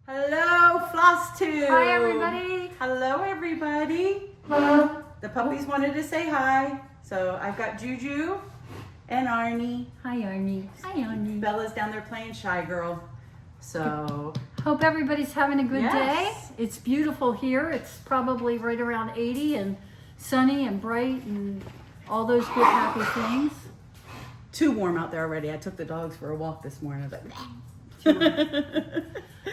Hello, Flosstube. Hi, everybody. Hello, everybody. The puppies wanted to say hi. So I've got Juju and Arnie. Hi, Arnie. Hi, Arnie. Bella's down there playing Shy Girl. So hope everybody's having a good Yes. day. It's beautiful here. It's probably right around 80 and sunny and bright and all those good happy things. too warm out there already. I took the dogs for a walk this morning. I was like,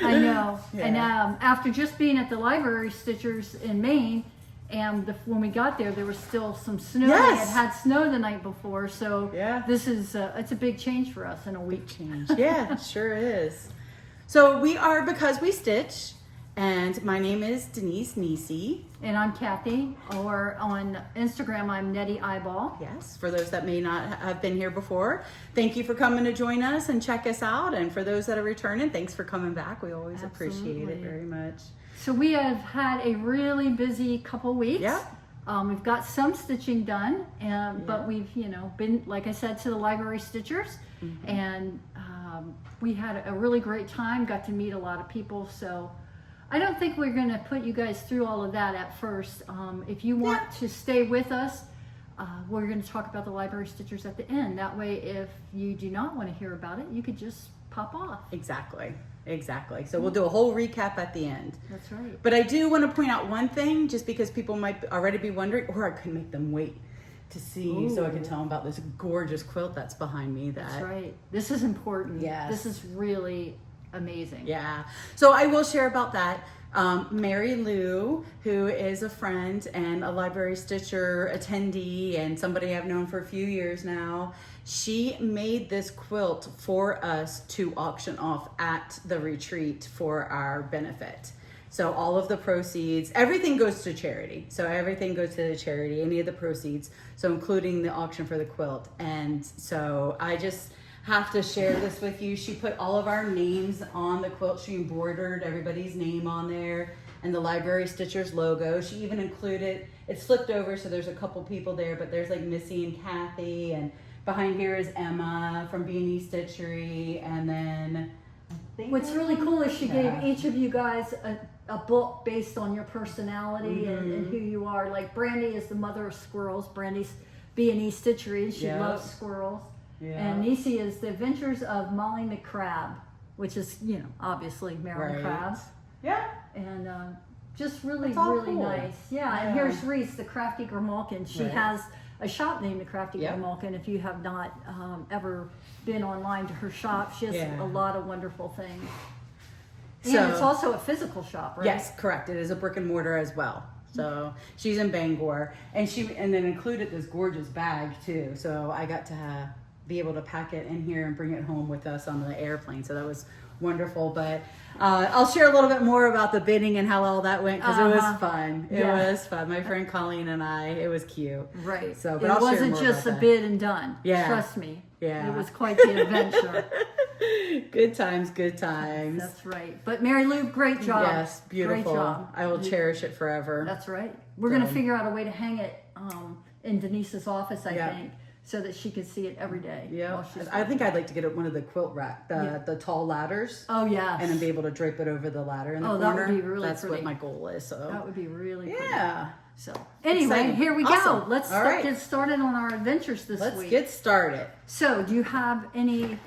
I know. Yeah. And after just being at the Library Stitchers in Maine, and when we got there, there was still some snow. Yes. We had snow the night before, so Yeah. this is it's a big change for us in a week. change. Yeah, it sure is. So we are Because We Stitch, and my name is Denise Nisi. And I'm Kathy, or on Instagram, I'm Nettie Eyeball. Yes, for those that may not have been here before, thank you for coming to join us and check us out. And for those that are returning, thanks for coming back. We always appreciate it Absolutely. very much. So we have had a really busy couple weeks. Yeah. We've got some stitching done, but we've, been, like I said, to the Library Stitchers, and we had a really great time, got to meet a lot of people. So I don't think we're going to put you guys through all of that at first. If you want to stay with us, we're going to talk about the Library Stitchers at the end. That way, if you do not want to hear about it, you could just pop off. Exactly. So we'll do a whole recap at the end. That's right. But I do want to point out one thing, just because people might already be wondering, or I could make them wait to see, so I can tell them about this gorgeous quilt that's behind me. That's right. This is important. Yes. This is really amazing. Yeah. So I will share about that. Mary Lou, who is a friend and a Library Stitcher attendee and somebody I've known for a few years now, she made this quilt for us to auction off at the retreat for our benefit. So all of the proceeds, everything goes to charity. So everything goes to the charity, any of the proceeds, so including the auction for the quilt. And so I just have to share this with you. She put all of our names on the quilt. She embroidered everybody's name on there and the Library Stitchers logo. She even included, it's flipped over, so there's a couple people there, but there's like Missy and Kathy, and behind here is Emma from B&E Stitchery, and then I think What's really cool is she Yeah. gave each of you guys a book based on your personality and who you are. Like Brandy is the mother of squirrels. Brandy's B&E Stitchery. She Yep. loves squirrels. Yeah. And Nisi is the Adventures of Molly McCrab, which is, obviously Marilyn Right. Krabs. Yeah. And just really, That's all really cool. nice. Yeah, and Yeah. here's Reese, the Crafty Grimalkin. She Right. has a shop named the Crafty Yep. Grimalkin. If you have not ever been online to her shop, she has Yeah. a lot of wonderful things. And So- it's also a physical shop, right? Yes, correct. It is a brick and mortar as well. So she's in Bangor, and then included this gorgeous bag too. So I got to be able to pack it in here and bring it home with us on the airplane. So that was wonderful. But I'll share a little bit more about the bidding and how all that went, because it was fun. It was fun. My friend Colleen and I, it was cute. Right. So, but it I'll share wasn't more just a about that. bid and done. Yeah. Trust me. Yeah. It was quite the adventure. Good times, good times. That's right. But Mary Lou, great job. Yes, beautiful. Great job. I will cherish it forever. That's right. We're going to So- figure out a way to hang it in Denise's office, I Yeah. think, so that she can see it every day. Yeah, while she's I think I'd like to get one of the quilt rack, the tall ladders. Oh, yeah. And then be able to drape it over the ladder in the Oh, corner. that would be really That's pretty. what my goal is. So That would be really pretty. yeah, So anyway, Exciting. here we Awesome. go. Let's All right. get started on our adventures this let's week. get started. So, do you have any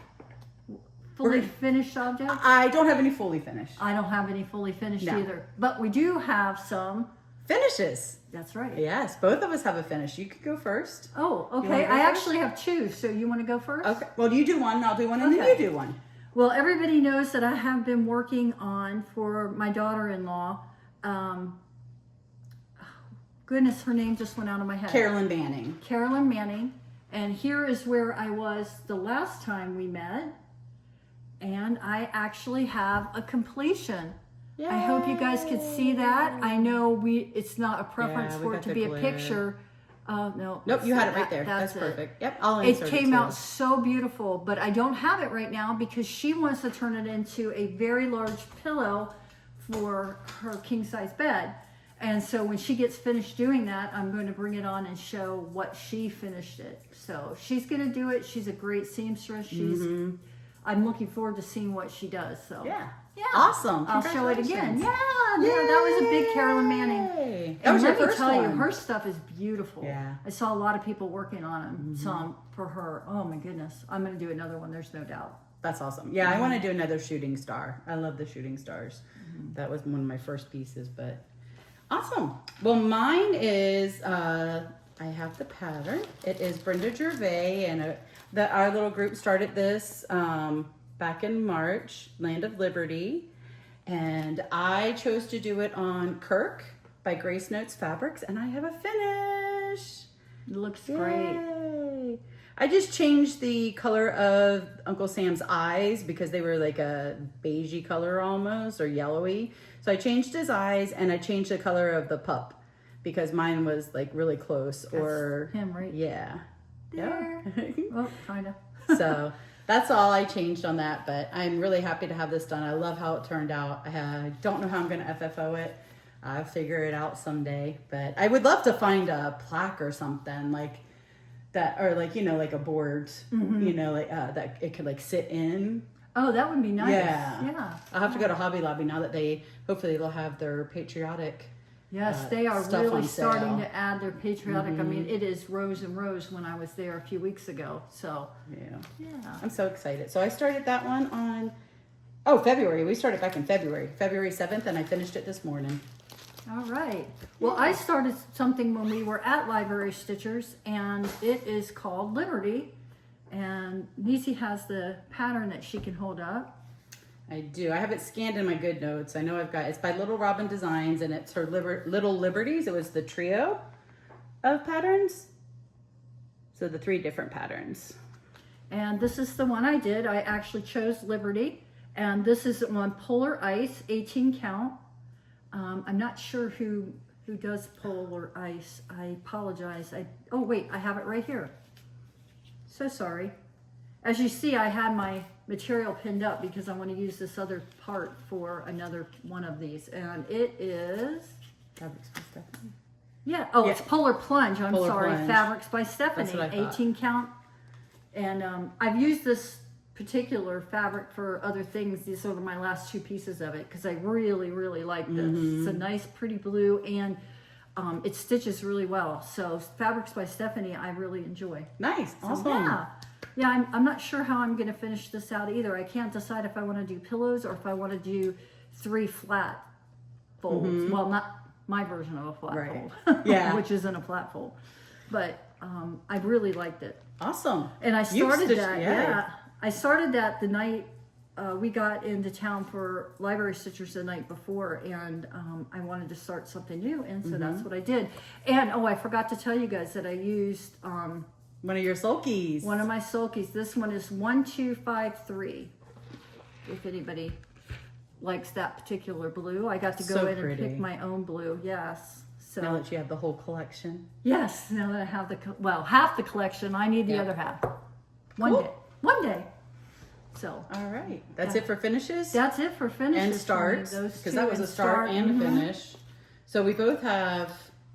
fully We're- finished objects? I don't have any fully finished I don't have any fully finished No. either, but we do have some. finishes. That's right. Yes, both of us have a finish. You could go first. Oh, wanna okay. go I first? actually have two, so you want to go first? Okay. Well, you do one, I'll do one, and then Okay. you do one. Well, everybody knows that I have been working on for my daughter-in-law. Goodness, her name just went out of my head. Carolyn Banning. Carolyn Manning. And here is where I was the last time we met. And I actually have a completion. I hope you guys could see that. I know it's not a preference Yeah, we for it got to the be glare. a picture. No. Nope, you had it right that- there. That's it. perfect. Yep, I'll It insert came too. out so beautiful, but I don't have it right now because she wants to turn it into a very large pillow for her king size bed. And so when she gets finished doing that, I'm going to bring it on and show what she finished it. So she's going to do it. She's a great seamstress. She's I'm looking forward to seeing what she does. So Yeah. yeah, Awesome. I'll show it again. Congratulations. Yeah, that was a big Carolyn Manning. That And was your let me first tell you, one. her stuff is beautiful. Yeah. I saw a lot of people working on them. Some for her. Oh my goodness, I'm going to do another one. There's no doubt. That's awesome. Yeah, I want to do another shooting star. I love the shooting stars. That was one of my first pieces, but awesome. Well, mine is, I have the pattern. It is Brenda Gervais, and our little group started this back in March, Land of Liberty. And I chose to do it on Kirk by Grace Notes Fabrics, and I have a finish. It looks great. Yay. I just changed the color of Uncle Sam's eyes because they were like a beigey color almost, or yellowy. So I changed his eyes, and I changed the color of the pup because mine was like really close. That's or him, right? Yeah. There. Yeah. Oh, kind of. So that's all I changed on that, but I'm really happy to have this done. I love how it turned out. I don't know how I'm going to FFO it. I'll figure it out someday, but I would love to find a plaque or something like that, or like, like a board, like that it could like sit in. Oh, that would be nice. Yeah. I'll have to go to Hobby Lobby now that hopefully they'll have their patriotic. Yes, they are stuff really on sale. starting to add their patriotic. I mean, it is rows and rows when I was there a few weeks ago. So, Yeah. yeah. I'm so excited. So I started that one on, February. We started back in February 7th, and I finished it this morning. All right. Well, I started something when we were at Library Stitchers, and it is called Liberty. And Nisi has the pattern that she can hold up. I do. I have it scanned in my good notes. I know it's by Little Robin Designs, and it's her Little Liberties. It was the trio of patterns. So the 3 different patterns. And this is the one I did. I actually chose Liberty. And this is on Polar Ice, 18 count. I'm not sure who does Polar Ice. I apologize. Oh wait, I have it right here. So sorry. As you see, I had my material pinned up because I want to use this other part for another one of these. And it is, Fabrics by Stephanie. yeah, it's Polar Plunge. I'm Polar sorry, Plunge. Fabrics by Stephanie, That's what I thought. 18 count. And I've used this particular fabric for other things. These are my last 2 pieces of it because I really, really like this. It's a nice, pretty blue, and it stitches really well. So Fabrics by Stephanie, I really enjoy. Nice. So, Awesome. Yeah, I'm not sure how I'm going to finish this out either. I can't decide if I want to do pillows or if I want to do 3 flat folds. Well, not my version of a flat Right. fold, Yeah. which isn't a flat fold. But I really liked it. Awesome. And I You've started stitched- that, yeah. I started that the night we got into town for Library Stitchers the night before, and I wanted to start something new, and so that's what I did. And I forgot to tell you guys that I used One of your sulkies. one of my sulkies. This one is 1253. If anybody likes that particular blue, I got to go So in and pick pretty. my own blue. Yes. So Now that you have the whole collection. yes, now that I have half the collection, I need the Yeah. other half. Cool. One day. So All right. That's it for finishes? that's it for finishes. And for me. starts. Those Because two that was a start and a finish. So we both have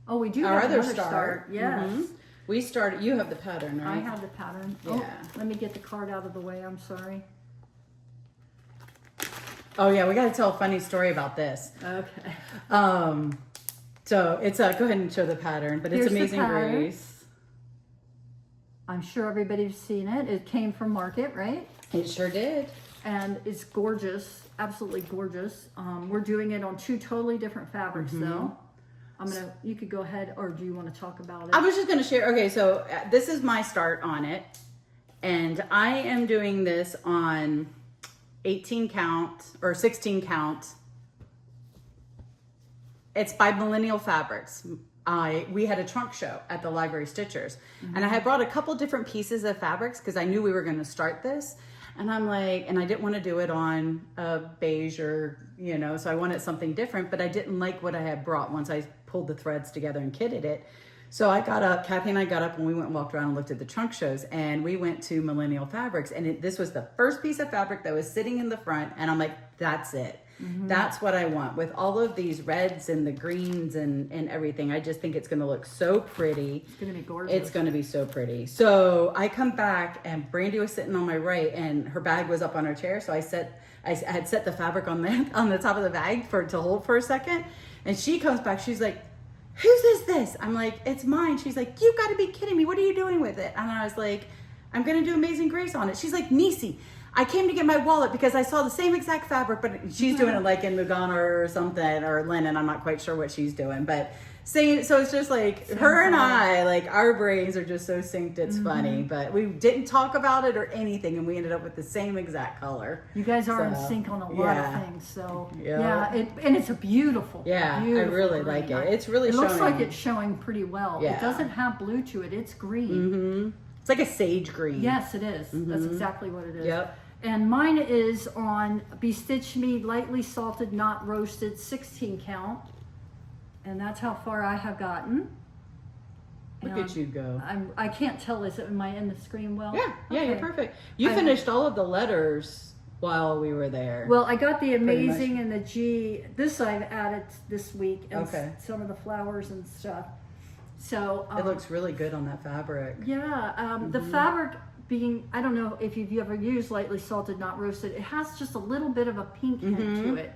Oh, we do our have other another start. Yes. Mhm. We started, you have the pattern, right? I have the pattern. Yeah. Oh, let me get the card out of the way. I'm sorry. Oh yeah, we got to tell a funny story about this. Okay. So it's go ahead and show the pattern, but it's Here's the Amazing pattern. Grace. I'm sure everybody's seen it. It came from Market, right? It sure did. And it's gorgeous, absolutely gorgeous. We're doing it on 2 totally different fabrics, though. You could go ahead, or do you want to talk about it? I was just going to share. Okay, so this is my start on it, and I am doing this on 18 count or 16 count. It's by Millennial Fabrics. We had a trunk show at the Library Stitchers, and I had brought a couple different pieces of fabrics because I knew we were going to start this. And I'm like, and I didn't want to do it on a beige or, so I wanted something different, but I didn't like what I had brought once I pulled the threads together and kitted it. So I got up, Kathy and I got up, and we went and walked around and looked at the trunk shows, and we went to Millennial Fabrics, and this was the first piece of fabric that was sitting in the front, and I'm like, that's it. That's what I want with all of these reds and the greens and everything. I just think it's going to look so pretty. It's going to be gorgeous. It's going to be so pretty. So I come back and Brandy was sitting on my right and her bag was up on her chair. So I had set the fabric on the top of the bag for it to hold for a second. And she comes back. She's like, whose is this? I'm like, it's mine. She's like, you got to be kidding me. What are you doing with it? And I was like, I'm going to do Amazing Grace on it. She's like, Nisi, I came to get my wallet because I saw the same exact fabric, but she's doing it like in Lugana or something, or linen. I'm not quite sure what she's doing, but so it's just like her and I, like our brains are just so synced. It's funny, but we didn't talk about it or anything. And we ended up with the same exact color. You guys are in sync on a lot of things. So and it's a beautiful. Yeah, beautiful I really green. like it. It's really It showing. looks like it's showing pretty well. Yeah. It doesn't have blue to it. It's green. It's like a sage green. Yes, it is. That's exactly what it is. Yep. And mine is on Be Stitch Me Lightly Salted, Not Roasted, 16 count. And that's how far I have gotten. Look at you go. I can't tell. Am I in the screen well? Yeah, Okay. you're perfect. You finished all of the letters while we were there. Well, I got the Amazing and the G. This I've added this week. And Okay. some of the flowers and stuff. So it looks really good on that fabric. Yeah, the fabric being, I don't know if you've ever used Lightly Salted, Not Roasted. It has just a little bit of a pink hint to it,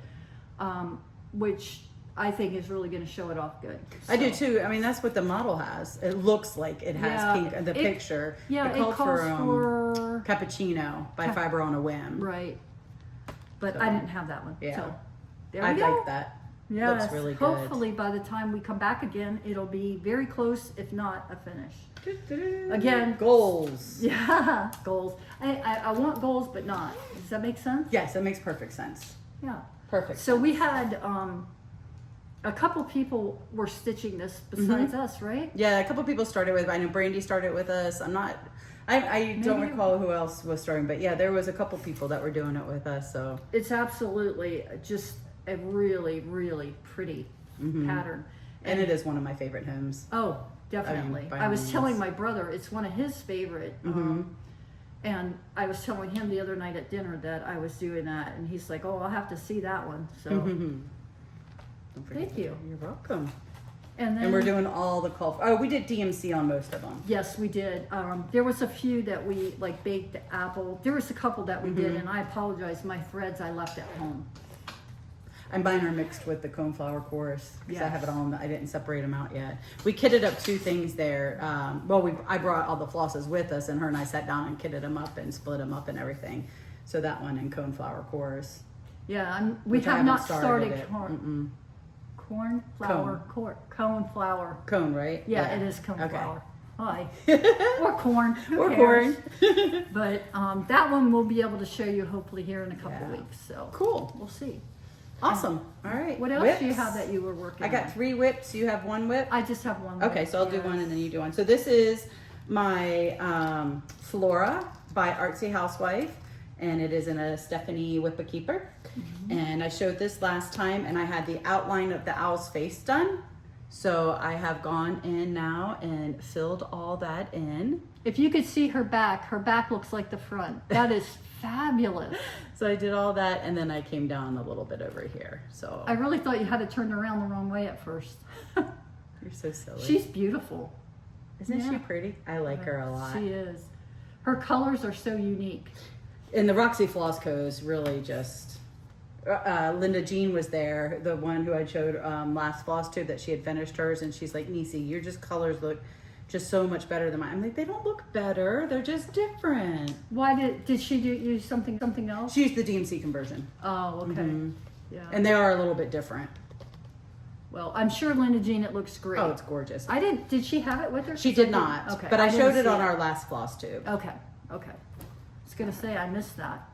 which I think is really going to show it off good. I do too. I mean, that's what the model has. It looks like it has pink in the picture. Yeah, it calls for Cappuccino by Fiber on a Whim. Right. But I didn't have that one. Yeah. So there I we go. like that. Yes. Looks really good. Hopefully by the time we come back again, it'll be very close, if not a finish. Again, goals. Yeah, goals. I want goals, but not. Does that make sense? Yes, that makes perfect sense. Yeah. Perfect. So we had a couple people were stitching this besides us, right? Yeah, a couple people started with. I know Brandy started with us. I don't recall who else was starting, but yeah, there was a couple people that were doing it with us. So it's absolutely just a really, really pretty pattern, and it is one of my favorite hymns. Oh, definitely. I was telling my brother it's one of his favorite. And I was telling him the other night at dinner that I was doing that, and he's like, "Oh, I'll have to see that one." So, thank you. You're welcome. And then we're doing all the call. Oh, we did DMC on most of them. Yes, we did. There was a few that we like baked apple. There was a couple that we did, and I apologize. My threads I left at home. And mine are mixed with the coneflower chorus because I Yes. have it all. I didn't separate them out yet. We kitted up two things there. I brought all the flosses with us, and her and I sat down and kitted them up and split them up and everything. So that one and coneflower chorus. Yeah, we Which I have not haven't started it. cornflower. Cone, right? Yeah, it is coneflower. Hi. Or corn. Who Or cares? corn. But that one we'll be able to show you hopefully here in a couple weeks. So cool. We'll see. Awesome. All right. What else do you have that you were working I got on? 3 whips. You have 1 whip? I just have one. Okay, whip, so I'll do one and then you do one. So this is my Flora by Artsy Housewife, and it is in a Stephanie Whippa Keeper. And I showed this last time, and I had the outline of the owl's face done. So I have gone in now and filled all that in. If you could see her back looks like the front. That is fabulous. So I did all that, and then I came down a little bit over here. So I really thought you had to turn around the wrong way at first. you're so silly. She's beautiful. Isn't she pretty? I like her a lot. She is. Her colors are so unique. And the Roxy Floss Co's really just... Linda Jean was there, the one who I showed last Flosstube that she had finished hers, and she's like, Nisi, your colors look just so much better than mine. I'm like, they don't look better, they're just different. Why did she use something else? She used the DMC conversion. Oh, okay. Yeah. And they are a little bit different. Well, I'm sure Linda Jean, it looks great. Oh, it's gorgeous. Did she have it with her? She did not. Okay. But I showed didn't it see on our last Flosstube. Okay. I was going to say, I missed that.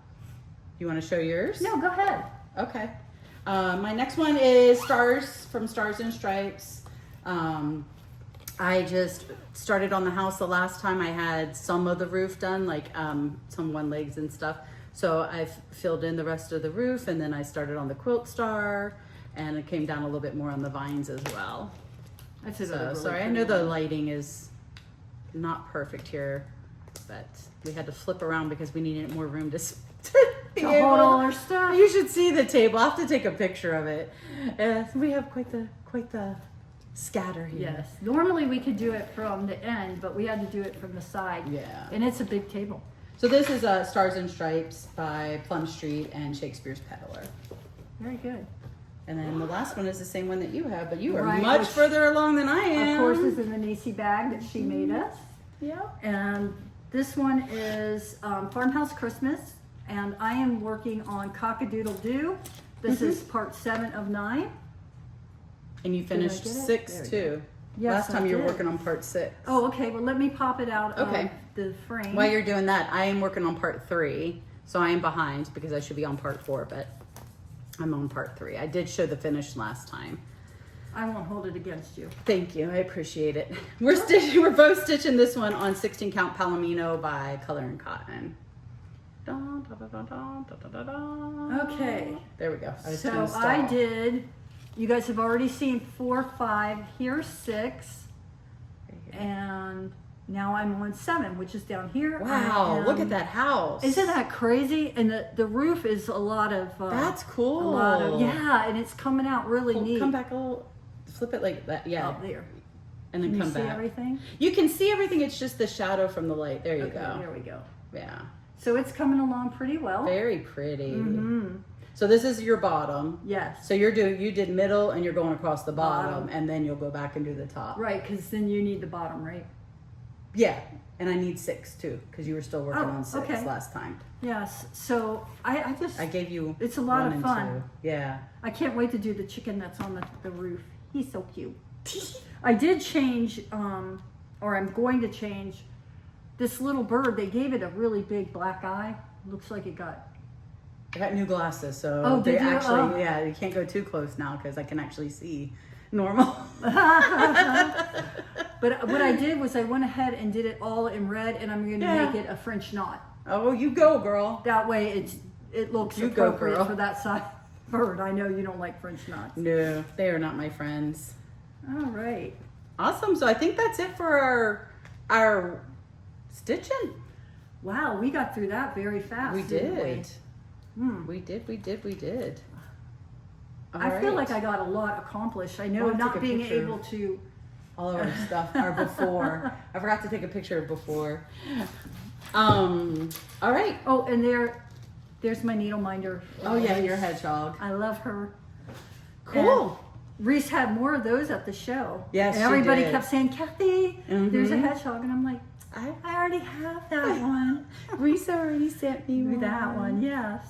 You want to show yours? No, go ahead. Okay. My next one is Stars from Stars and Stripes. I just started on the house the last time. I had some of the roof done, like some one legs and stuff. So I've filled in the rest of the roof, and then I started on the quilt star, and it came down a little bit more on the vines as well. Sorry, I know the lighting is not perfect here, but we had to flip around because we needed more room to to hold all our stuff. You should see the table. I'll have to take a picture of it. We have quite the scatter here. Yes. Normally we could do it from the end, but we had to do it from the side. Yeah. And it's a big table. So this is Stars and Stripes by Plum Street and Shakespeare's Peddler. Very good. And then the last one is the same one that you have, but you are Right, much which, further along than I am. Of course, is in the Nisi bag that she made us. Yeah. And this one is Farmhouse Christmas. And I am working on Cock-a-Doodle-Doo. This is part 7 of 9. And you finished get it? 6 There we too. Yes, Last time I you were did. working on part 6. Oh, okay. Well, let me pop it out Okay. of the frame. While you're doing that, I am working on part 3. So I am behind because I should be on part 4, but I'm on part 3. I did show the finish last time. I won't hold it against you. Thank you. I appreciate it. We're both stitching this one on 16 count Palomino by Color and Cotton. Dun, dun, dun, dun, dun, dun, dun, dun. Okay. There we go. So I did, you guys have already seen 4, 5, here's 6, and now I'm on 7, which is down here. Wow, look at that house. Isn't that crazy? And the roof is a lot of... That's cool. A lot of, yeah, and it's coming out really neat. Come back a little, flip it like that, yeah. Up there. And then Can come you see back. everything? You can see everything, it's just the shadow from the light. There you Okay, go. there we go. Yeah. So it's coming along pretty well. Very pretty. Mm-hmm. So this is your bottom. Yes. So you did middle and you're going across the bottom, Bottom. and then you'll go back and do the top. Right, because then you need the bottom, right? Yeah. And I need 6 too, because you were still working on 6 okay. last time. Yes. So I just... I gave you It's a lot 1 of and fun. 2. Yeah. I can't wait to do the chicken that's on the roof. He's so cute. I did change, or I'm going to change, this little bird. They gave it a really big black eye. Looks like it got... I got new glasses, so Oh, they did you? actually, Oh. yeah, you can't go too close now because I can actually see normal. But what I did was I went ahead and did it all in red, and I'm going to Yeah. make it a French knot. Oh, you go, girl. That way it looks You go, appropriate girl. for that size bird. I know you don't like French knots. No, they are not my friends. All right. Awesome. So I think that's it for our stitching. Wow, we got through that very fast. We didn't did. Hmm. We did. All I feel right. like I got a lot accomplished. I know Oh, I took not a being picture. able to. all of our stuff, our before. I forgot to take a picture of before. All right. Oh, and there's my needle minder. Oh yeah, your hedgehog. I love her. Cool. And Reese had more of those at the show. Yes, and she everybody did. kept saying, Kathy, there's a Mhm. hedgehog, and I'm like, I already have that one. Reese already sent me one. That one, yes.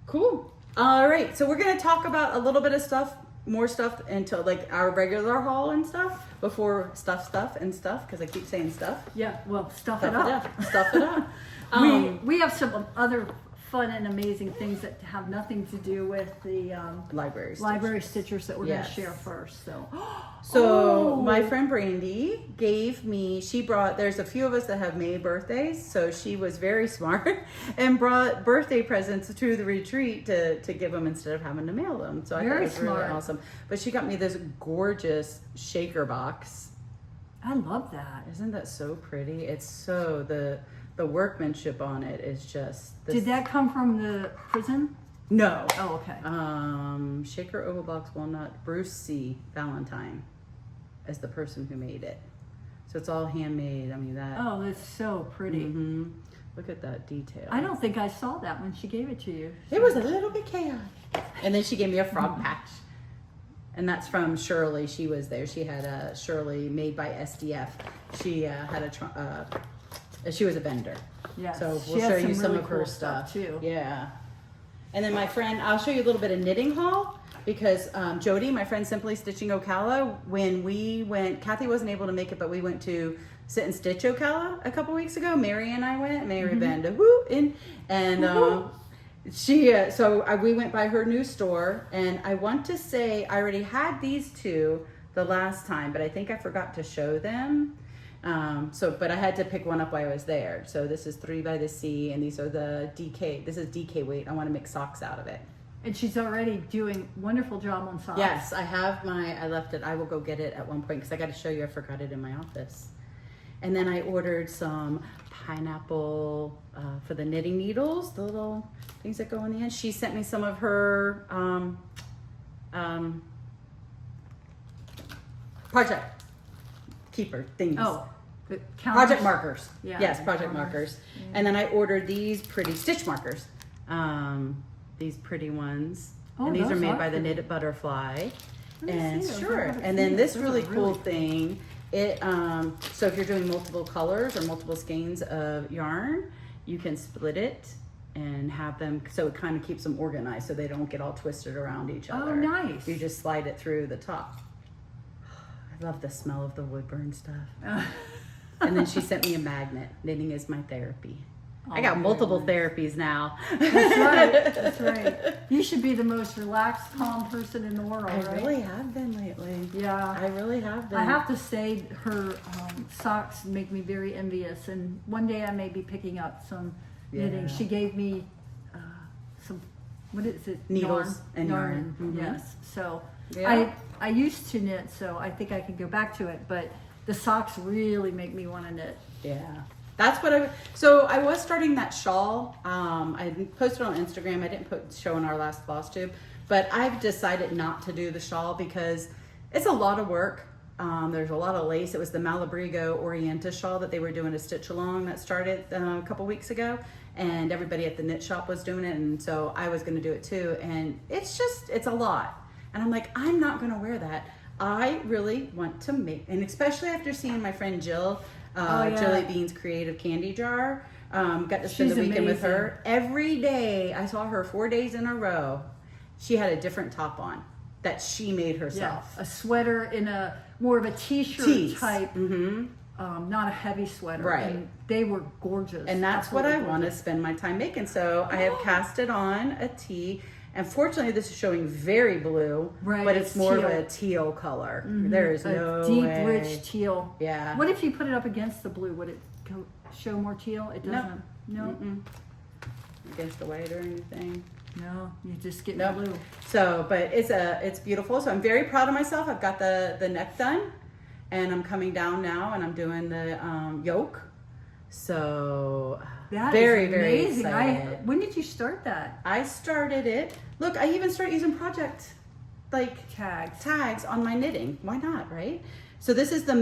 Cool. All right, so we're gonna talk about a little bit of stuff, more stuff until like our regular haul and stuff before stuff, because I keep saying stuff. Yeah, well, stuff Stuff it up. Stuff it up. We have some other fun and amazing things that have nothing to do with the Library. library stitchers that we're Yes. going to share first. So, So my friend Brandy gave me, there's a few of us that have May birthdays, so she was very smart and brought birthday presents to the retreat to give them instead of having to mail them. So I thought Very it was really smart. awesome. But she got me this gorgeous shaker box. I love that. Isn't that so pretty? It's so, the workmanship on it is just. Did that come from the prison? No. Oh, okay. Shaker Oval Box Walnut, Bruce C. Valentine is the person who made it. So it's all handmade. I mean, that. Oh, that's so pretty. Mm-hmm. Look at that detail. I don't think I saw that when she gave it to you. It was a little bit chaotic. And then she gave me a frog patch. And that's from Shirley. She was there. She had a Shirley made by SDF. She had she was a vendor. Yes. So She we'll had show you some really of her cool stuff too. Yeah. And then my friend, I'll show you a little bit of knitting haul because Jody, my friend Simply Stitching Ocala, when we went, Kathy wasn't able to make it, but we went to Sit and Stitch Ocala a couple weeks ago. Mary and I went. Mary Benda, woo, in, and we went by her new store, and I want to say I already had these two the last time, but I think I forgot to show them. But I had to pick one up while I was there. So this is 3 by the Sea, and these are the DK. This is DK weight. I want to make socks out of it. And she's already doing wonderful job on socks. Yes, I left it. I will go get it at one point because I got to show you. I forgot it in my office. And then I ordered some pineapple for the knitting needles, the little things that go in the end. She sent me some of her project keeper things. Oh, the Project markers. Yeah. Yes, project markers. Yeah. And then I ordered these pretty stitch markers. These pretty ones. Oh, and these are those made are by the pretty. Knitted Butterfly. Let me And see those. I sure. haven't And seen then those. this Those are really cool really- thing, it so if you're doing multiple colors or multiple skeins of yarn, you can split it and have them so it kind of keeps them organized so they don't get all twisted around each Oh, other. nice. You just slide it through the top. I love the smell of the wood burn stuff. And then she sent me a magnet. Knitting is my therapy. I got very multiple nice. therapies now. That's right. That's right. You should be the most relaxed, calm person in the world, I right? really have been lately. Yeah. I really have been. I have to say, her socks make me very envious, and one day I may be picking up some knitting. Yeah. She gave me some, what is it? Needles and yarn. Mhm. Yes. So Yeah. I used to knit, so I think I can go back to it. But the socks really make me want to knit. Yeah. That's what so I was starting that shawl. I posted on Instagram. I didn't show in our last Flosstube, but I've decided not to do the shawl because it's a lot of work. There's a lot of lace. It was the Malabrigo Orienta shawl that they were doing a stitch along that started a couple weeks ago, and everybody at the knit shop was doing it, and so I was going to do it too. And it's a lot, and I'm like, I'm not going to wear that. I really want to make, and especially after seeing my friend Jill. Yeah. Jilly Bean's Creative Candy Jar. Got to spend She's the weekend with amazing. her. Every day, I saw her 4 days in a row. She had a different top on that she made herself. A sweater in a more of a t-shirt Tees. type, Mm-hmm. not a heavy sweater. Right. And they were gorgeous. And that's what I Absolutely want to gorgeous. spend my time making. So I have casted on a tee. And fortunately, this is showing very blue, Right, but it's it's more of teal. a teal color. There is A no deep, way. rich teal. Yeah. What if you put it up against the blue? Would it show more teal? It No. doesn't. No. Mm-mm. Against the white or anything. No. You just get Nope. blue. So, but it's beautiful. So I'm very proud of myself. I've got the neck done, and I'm coming down now, and I'm doing the yoke. So That very is very amazing. excited. When did you start that? I started it. Look, I even started using project tags on my knitting. Why not, right? So this is the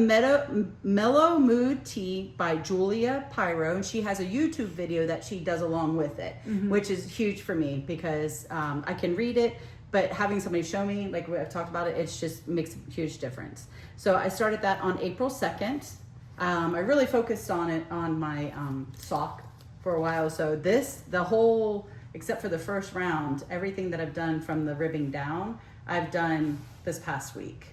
Mellow Mood Tea by Julia Pyro, and she has a YouTube video that she does along with it, which is huge for me because I can read it, but having somebody show me, like I've talked about it, it's just makes a huge difference. So I started that on April 2nd. I really focused on it on my sock for a while. So the whole, except for the first round, everything that I've done from the ribbing down, I've done this past week.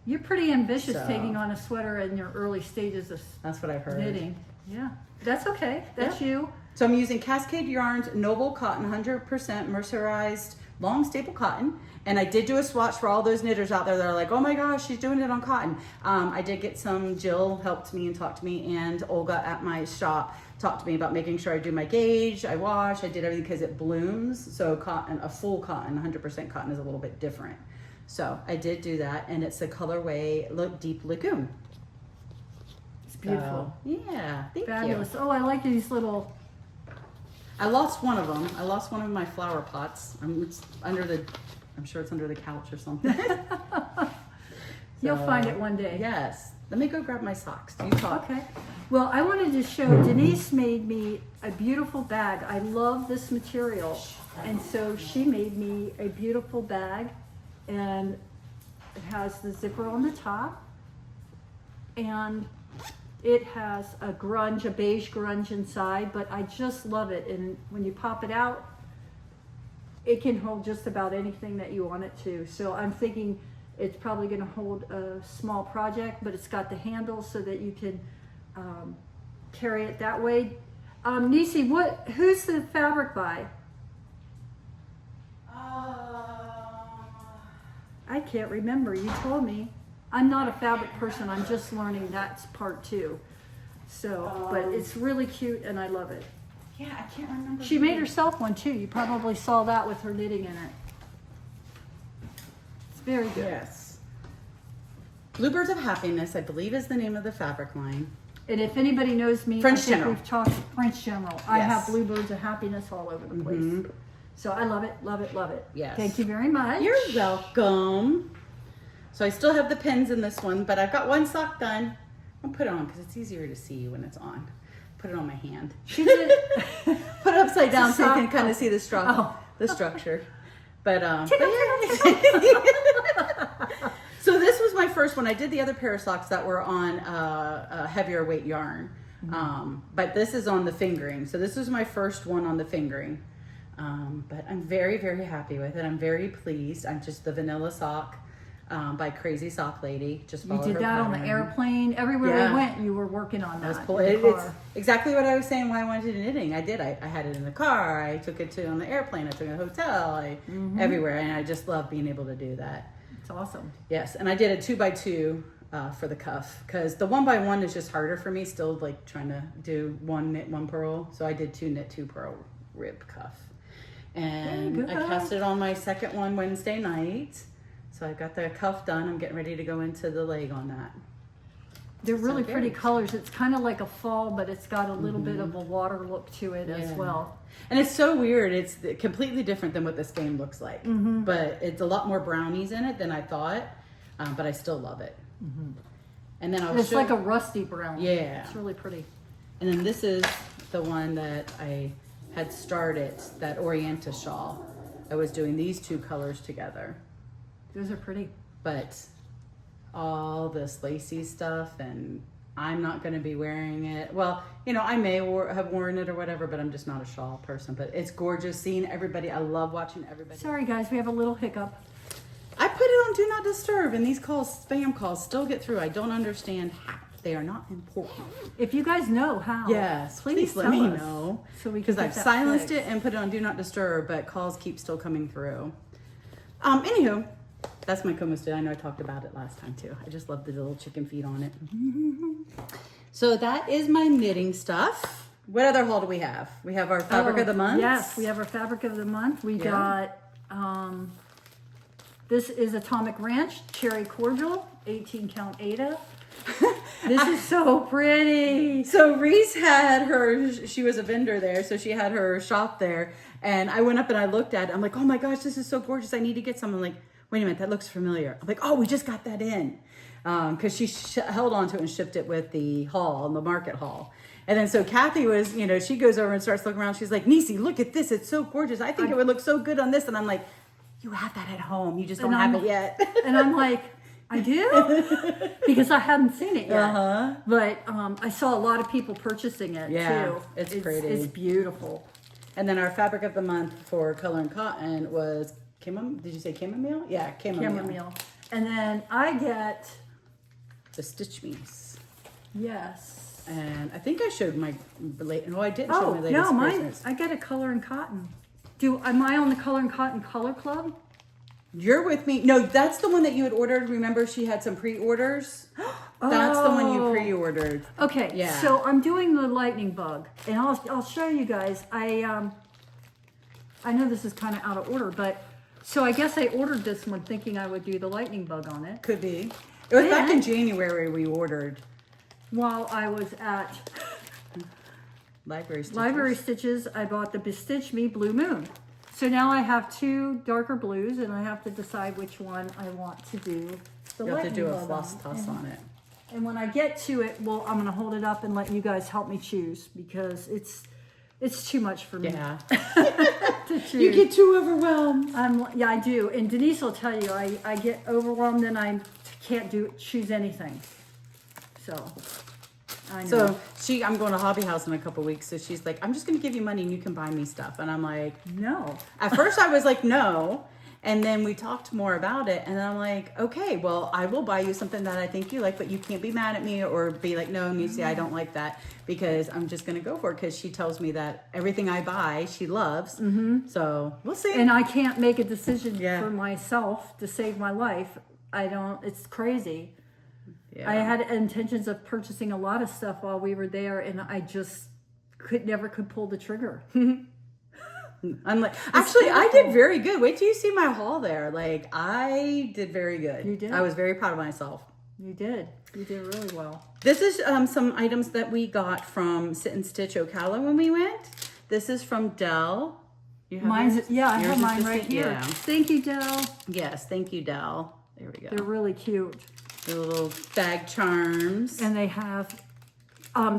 You're pretty ambitious So- taking on a sweater in your early stages of That's what I've heard. knitting. Yeah. That's okay. That's you. So I'm using Cascade Yarns Noble Cotton, 100% mercerized long staple cotton. And I did do a swatch for all those knitters out there that are like, oh my gosh, she's doing it on cotton. I did get some, Jill helped me and talked to me, and Olga at my shop talked to me about making sure I do my gauge, I wash, I did everything because it blooms. So cotton, a full cotton, 100% cotton is a little bit different. So I did do that, and it's the colorway Deep Lagoon. It's beautiful. So, yeah, thank Fabulous. you. Oh, I like these little. I lost one of them. I lost one of my flower pots. It's under I'm sure it's under the couch or something. You'll So, find it one day. Yes. Let me go grab my socks. Do you talk? Okay. Well, I wanted to show, Denise made me a beautiful bag. I love this material. And so she made me a beautiful bag, and it has the zipper on the top, and it has a grunge, a beige grunge inside, but I just love it. And when you pop it out, it can hold just about anything that you want it to. So I'm thinking it's probably going to hold a small project, but it's got the handle so that you can carry it that way. Nisi, who's the fabric by? I can't remember. You told me. I'm not a fabric person. I'm just learning that's part two. So, but it's really cute and I love it. Yeah, I can't remember. She made herself one too. You probably saw that with her knitting in it. It's very good. Yes. Bluebirds of Happiness, I believe, is the name of the fabric line. And if anybody knows me, French I think General. we've talked French General. I have Yes. bluebirds of happiness all over the place. So I love it, love it, love it. Yes. Thank you very much. You're welcome. So I still have the pins in this one, but I've got one sock done. I'll put it on because it's easier to see when it's on. Put it on my hand. She did. Put it upside down so you can sock. kind of see the Oh. structure. But Tickle, so this was my first one. I did the other pair of socks that were on a heavier weight yarn, but this is on the fingering. So this was my first one on the fingering. But I'm very, very happy with it. I'm very pleased. I'm just the vanilla sock by Crazy Sock Lady. Just You follow did her that on the pattern. airplane. Everywhere Yeah. we went, you were working on that. Cool. in the It's car. exactly what I was saying. Why I wanted knitting. I did. I had it in the car. I took it on the airplane. I took it to a hotel. Everywhere, and I just love being able to do that. It's awesome. Yes, and I did a 2x2 for the cuff because the 1x1 is just harder for me. Still, like trying to do one knit, one purl. So I did 2 knit, 2 purl rib cuff, and Very I good. cast it on my second one Wednesday night. So I got the cuff done. I'm getting ready to go into the leg on that. They're really very pretty exciting. colors. It's kind of like a fall, but it's got a little bit of a water look to it as Yeah. well. And it's so weird. It's completely different than what this game looks like. But it's a lot more brownies in it than I thought. But I still love it. And then I'll It's show. like a rusty brown. Yeah. It's really pretty. And then this is the one that I had started, that Orienta shawl. I was doing these 2 colors together. Those are pretty. But all this lacy stuff, and I'm not going to be wearing it. Well, you know, I may have worn it or whatever, but I'm just not a shawl person. But it's gorgeous seeing everybody. I love watching everybody. Sorry, guys, we have a little hiccup. I put it on Do Not Disturb, and these calls, spam calls, still get through. I don't understand how. They are not important. If you guys know how, Yes, please let tell me us know. so we can Because get I've that silenced fixed. it and put it on Do Not Disturb, but calls keep still coming through. Anywho, that's my Comasted. I know I talked about it last time too. I just love the little chicken feet on it. So that is my knitting stuff. What other haul do we have? We have our fabric of the month. Yes, we have our fabric of the month. We got this is Atomic Ranch Cherry Cordial, 18 count Ada. This is so pretty. So Reese had she was a vendor there, so she had her shop there. And I went up and I looked at it. I'm like, oh my gosh, this is so gorgeous. I need to get some. I'm like, wait a minute, that looks familiar. I'm like, oh, we just got that in. Because she held on to it and shipped it with the haul, the market haul. And then so Kathy was, you know, she goes over and starts looking around. She's like, Niecy, look at this. It's so gorgeous. I think it would look so good on this. And I'm like, you have that at home. You just don't have it yet. And I'm like, I do? Because I hadn't seen it yet. But I saw a lot of people purchasing it too. It's pretty. It's beautiful. And then our fabric of the month for color and cotton was did you say chamomile? Yeah, Chamomile. And then I get, the Stitch Me's. yes. And I think I showed my no, I didn't show Oh, my latest no, mine, Christmas. I get a color and cotton. Am I on the color and cotton color club? You're with me. No, that's the one that you had ordered. Remember, she had some pre-orders. That's the one you pre-ordered. Okay, Yeah. so I'm doing the lightning bug, and I'll show you guys. I know this is kind of out of order, but so I guess I ordered this one thinking I would do the lightning bug on it. Could be. It was back in And- January we ordered While I was at Library Stitchers. Library Stitches, I bought the Bestitch Me Blue Moon. So now I have 2 darker blues, and I have to decide which one I want to do the You have to lightning do a bug floss on. toss on it. And when I get to it, well, I'm gonna hold it up and let you guys help me choose because it's too much for me Yeah. to choose. You get too overwhelmed. Yeah, I do. And Denise will tell you, I get overwhelmed and I can't choose anything. So I know. So I'm going to Hobby House in a couple weeks. So she's like, I'm just going to give you money and you can buy me stuff. And I'm like, no. at first I was like, no. And then we talked more about it. And then I'm like, okay, well, I will buy you something that I think you like, but you can't be mad at me or be like, no, Niecy, I don't like that because I'm just going to go for it. Because she tells me that everything I buy, she loves. So we'll see. And I can't make a decision Yeah. for myself to save my life. It's crazy. Yeah. I had intentions of purchasing a lot of stuff while we were there, and I just never could pull the trigger. I'm like, actually, I did very good. Wait till you see my haul there. Like, I did very good. You did? I was very proud of myself. You did really well. This is some items that we got from Sit and Stitch Ocala when we went. This is from Dell. You have Mine's, yours? yeah, I Yours have is mine the right same? here. Yeah. Thank you, Dell. Yes, thank you, Dell. There we go. They're really cute. The little bag charms. And they have,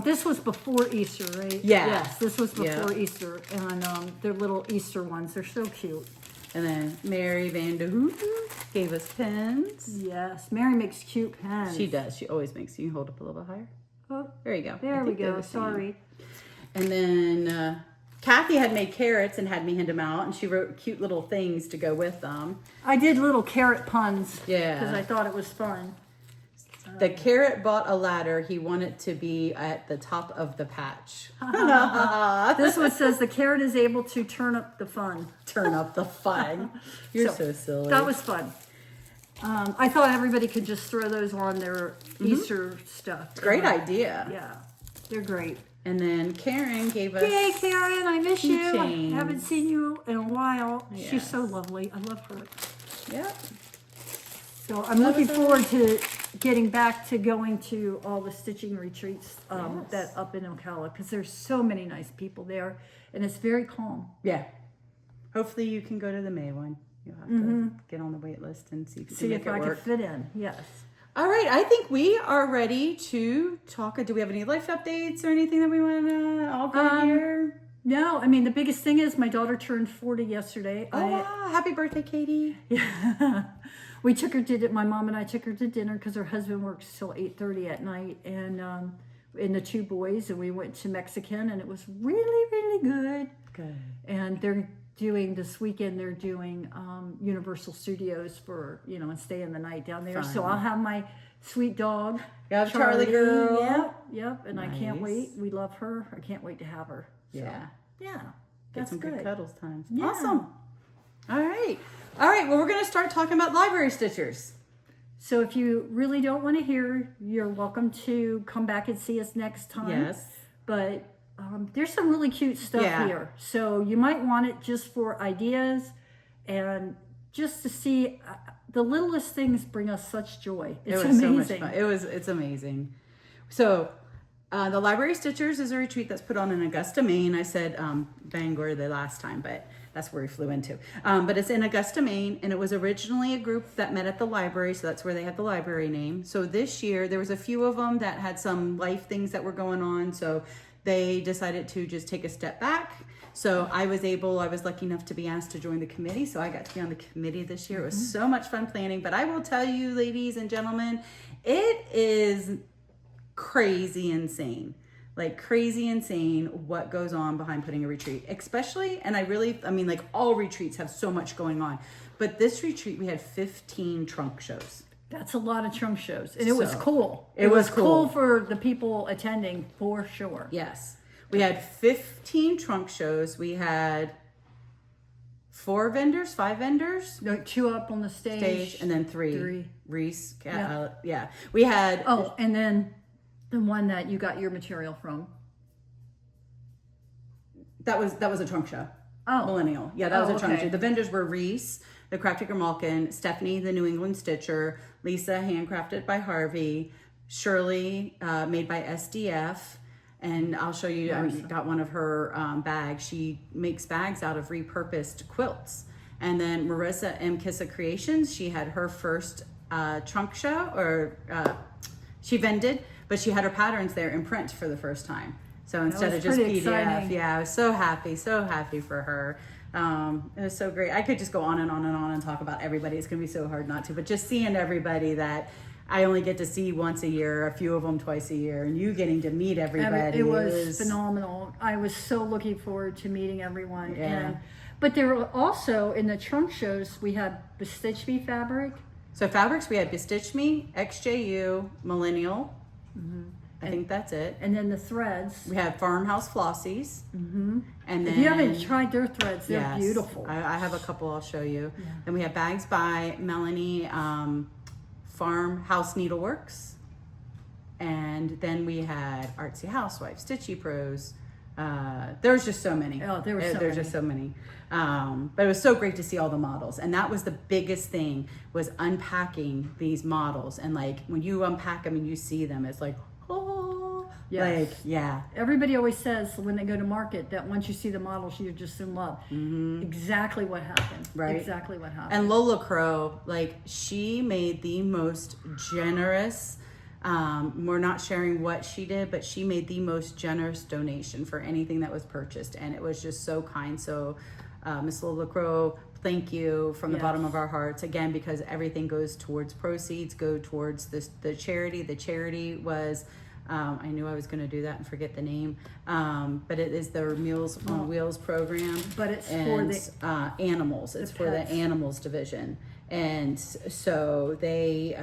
this was before Easter, right? Yeah. Yes, this was before Yeah. Easter. And they're little Easter ones. They're so cute. And then Mary Van de Hoot gave us pens. Yes, Mary makes cute pens. She does. She always makes. You hold up a little bit higher. Oh, There you go. I there we think they're go. the same. Sorry. And then Kathy had made carrots and had me hand them out, and she wrote cute little things to go with them. I did little carrot puns. Yeah. Because I thought it was fun. The carrot bought a ladder. He wanted to be at the top of the patch. This one says the carrot is able to turn up the fun. Turn up the fun. You're so silly. That was fun. I thought everybody could just throw those on their Easter stuff. great idea. Yeah, they're great. And then Karen gave us. Yay, Karen, I miss you. I keychains. haven't seen you in a while. She's Yes. so lovely. I love her. Yep. So I'm looking forward to getting back to going to all the stitching retreats Yes. that up in Ocala, because there's so many nice people there, and it's very calm. Yeah. Hopefully you can go to the May one. You'll have to get on the wait list and see if you can See make if it I can work. fit in. Yes. All right, I think we are ready to talk. Do we have any life updates or anything that we want to all go here? No, I mean, the biggest thing is my daughter turned 40 yesterday. Oh, wow. Happy birthday, Katie. Yeah. We took her to, my mom and I took her to dinner because her husband works till 8:30 at night, and the two boys, and we went to Mexican, and it was really, really good. Good. And they're doing, this weekend, they're doing Universal Studios for, and staying the night down there. So Fun. I'll have my sweet dog. You have Charlie girl. Yep, and I can't Nice. wait. We love her. I can't wait to have her. So, Yeah. yeah, Get that's some good good. cuddles times. Yeah. Awesome. All right. All right. Well, we're going to start talking about library stitchers. So if you really don't want to hear, you're welcome to come back and see us next time. Yes. But there's some really cute stuff Yeah. here. So you might want it just for ideas and just to see. The littlest things bring us such joy. It's It was amazing. so much fun. It's amazing. So the Library Stitchers is a retreat that's put on in Augusta, Maine. I said Bangor the last time, but that's where we flew into. But it's in Augusta, Maine, and it was originally a group that met at the library, so that's where they had the library name. So this year, there was a few of them that had some life things that were going on, so they decided to just take a step back. So I was lucky enough to be asked to join the committee, so I got to be on the committee this year. It was so much fun planning, but I will tell you, ladies and gentlemen, it is crazy insane. Like crazy insane what goes on behind putting a retreat, especially, and like all retreats have so much going on, but this retreat we had 15 trunk shows. That's a lot of trunk shows, and it was So, cool. it was cool. for the people attending, for sure. Yes, we had 15 trunk shows. We had 5 vendors No, 2 up on the stage, and then 3 3. Reese, Yeah. yeah, we had And then the one that you got your material from. that was a trunk show. Oh. Millennial. Yeah, that was a trunk okay. show. The vendors were Reese, the Crafticker Malkin, Stephanie, the New England Stitcher, Lisa, handcrafted by Harvey, Shirley, made by SDF, and I'll show you, I got one of her bags. She makes bags out of repurposed quilts. And then Marissa M. Kissa Creations, she had her first trunk show, or she vended, but she had her patterns there in print for the first time. So instead of was just pretty PDF, exciting. yeah, I was so happy for her. It was so great. I could just go on and on and on and talk about everybody. It's going to be so hard not to, but just seeing everybody that I only get to see once a year, a few of them twice a year, and you getting to meet everybody. It was phenomenal. I was so looking forward to meeting everyone. Yeah. But there were also, in the trunk shows, we had Bestitch Me fabric. So fabrics, we had Bestitch Me, XJU, Millennial. I think that's it. And then the threads. We had Farmhouse Flossies. And then If you haven't tried their threads, they're yes, beautiful. I have a couple I'll show you. Then we have Bags by Melanie, Farmhouse Needleworks. And then we had Artsy Housewife, Stitchy Pros. There was just so many. Oh, there were so There's many. just so many. But it was so great to see all the models. And that was the biggest thing, was unpacking these models. And like when you unpack them and you see them, it's like, oh Yes. Like, yeah. Everybody always says when they go to market that once you see the model, you're just in love. Exactly what happened. Right. Exactly what happened. And Lola Crow, like, she made the most generous, we're not sharing what she did, but she made the most generous donation for anything that was purchased. And it was just so kind. So, Miss Lola Crow, thank you from the bottom of our hearts, again, because everything goes towards proceeds, go towards the charity. The charity was, I knew I was going to do that and forget the name, but it is their Meals on Wheels program. But it's and, for the animals. It's for the pets. animals division, and so they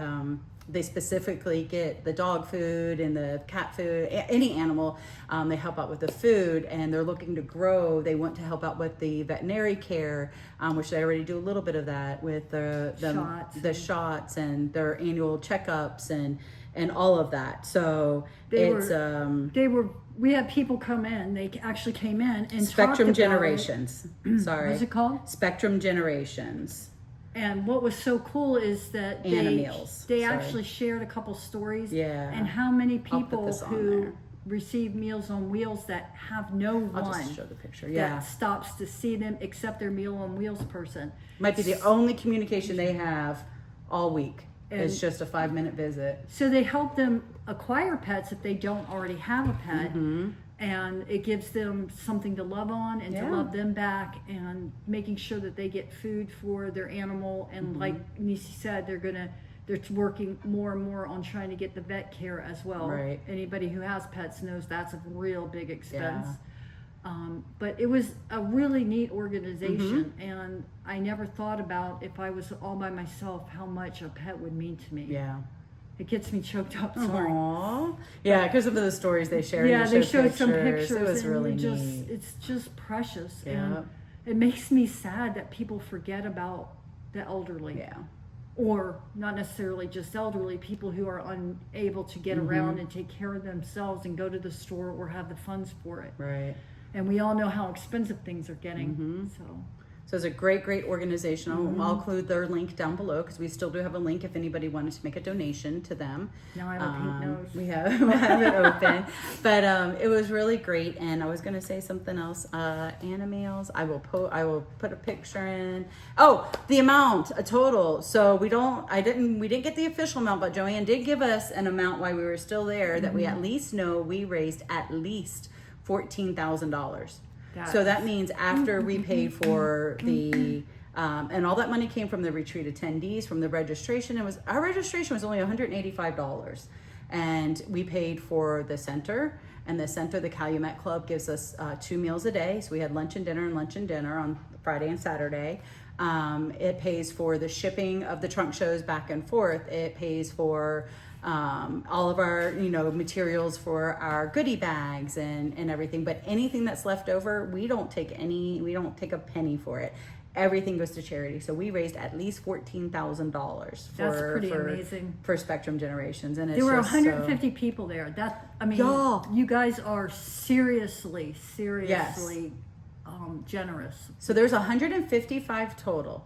specifically get the dog food and the cat food, any animal. They help out with the food, and they're looking to grow. They want to help out with the veterinary care, which they already do a little bit of that with the shots and their annual checkups and all of that. So we had people come in. They actually came in and Spectrum talked Generations. Sorry. What's it called? Spectrum Generations. And what was so cool is that Animals. they actually shared a couple stories. Yeah. And how many I'll put people this on who there. receive Meals on Wheels that have no I'll one just show the picture. that Yeah. stops to see them except their Meal on Wheels person. Might be the only communication they have all week. And- It's just a 5-minute visit. So they help them acquire pets if they don't already have a pet. And it gives them something to love on and to love them back, and making sure that they get food for their animal. And like Nisi said, they're working more and more on trying to get the vet care as well. Right. Anybody who has pets knows that's a real big expense. Yeah. But it was a really neat organization, and I never thought about, if I was all by myself, how much a pet would mean to me. Yeah. It gets me choked up. Sorry. Aww. Yeah, because of the stories they shared. Yeah, and they showed some pictures. It was and really just, neat. it's just precious. Yeah. And it makes me sad that people forget about the elderly. Yeah. Or not necessarily just elderly, people who are unable to get around and take care of themselves and go to the store or have the funds for it. Right. And we all know how expensive things are getting. So it's a great organization. I'll include their link down below, because we still do have a link if anybody wanted to make a donation to them. Now I have a pink nose. We have it open. But it was really great. And I was going to say something else. Animals. I will put a picture in. Oh, the amount, a total. So we didn't get the official amount, but Joanne did give us an amount while we were still there that we at least know we raised at least $14,000. So that means after we paid for the, and all that money came from the retreat attendees, from the registration. Our registration was only $185. And we paid for the center. And the center, the Calumet Club, gives us 2 meals a day. So we had lunch and dinner on Friday and Saturday. It pays for the shipping of the trunk shows back and forth. It pays for all of our materials for our goodie bags and everything. But anything that's left over, we don't take a penny for it. Everything goes to charity. So we raised at least $14,000 That's pretty amazing for Spectrum Generations. And there were 150 people there. Y'all. You guys are seriously generous. So there's 155 total.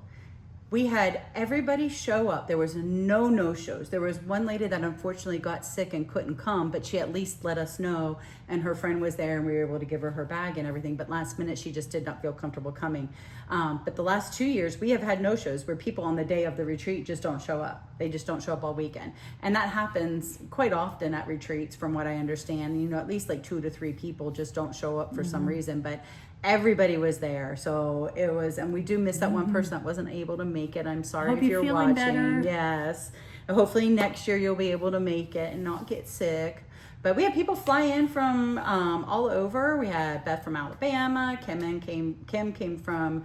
We had everybody show up. There was no-shows. There was one lady that unfortunately got sick and couldn't come, but she at least let us know, and her friend was there, and we were able to give her bag and everything. But last minute, she just did not feel comfortable coming. But the last 2 years, we have had no-shows where people on the day of the retreat just don't show up. They just don't show up all weekend. And that happens quite often at retreats, from what I understand. At least like 2 to 3 people just don't show up for some reason. But everybody was there, so it was, and we do miss that one person that wasn't able to make it. I'm sorry if you're watching. Better. Yes, hopefully next year you'll be able to make it and not get sick. But we had people fly in from all over. We had Beth from Alabama. Kim came from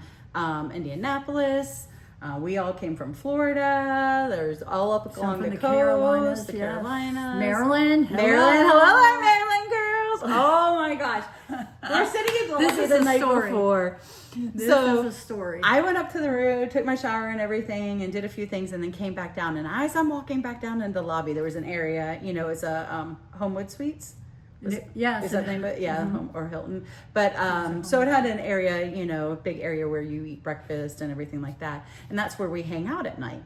Indianapolis. We all came from Florida. There's all up along the coast, the Carolinas, Maryland. Hello, Maryland girls. Oh my gosh. We're sitting in Lola the night before. This is a story. I went up to the room, took my shower and everything, and did a few things, and then came back down. And as I'm walking back down in the lobby, there was an area, it's a Homewood Suites. Yes. Is that the name of it? Yeah, or Hilton. But so it had an area, a big area where you eat breakfast and everything like that. And that's where we hang out at night.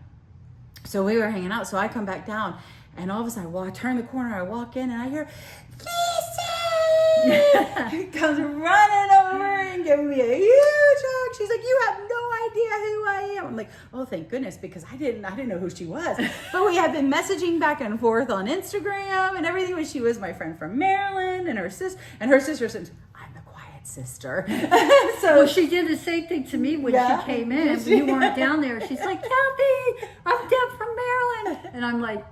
So we were hanging out. So I come back down, and all of a sudden I turn the corner, I walk in, and I hear, Lisa! He comes running over and giving me a huge hug. She's like, you have no idea who I am. I'm like, oh, thank goodness, because I didn't know who she was. But we have been messaging back and forth on Instagram and everything. When she was my friend from Maryland, and her sister said, I'm the quiet sister. So well, she did the same thing to me when she came in. When you weren't down there, she's like, Kathy, I'm Deb from Maryland. And I'm like,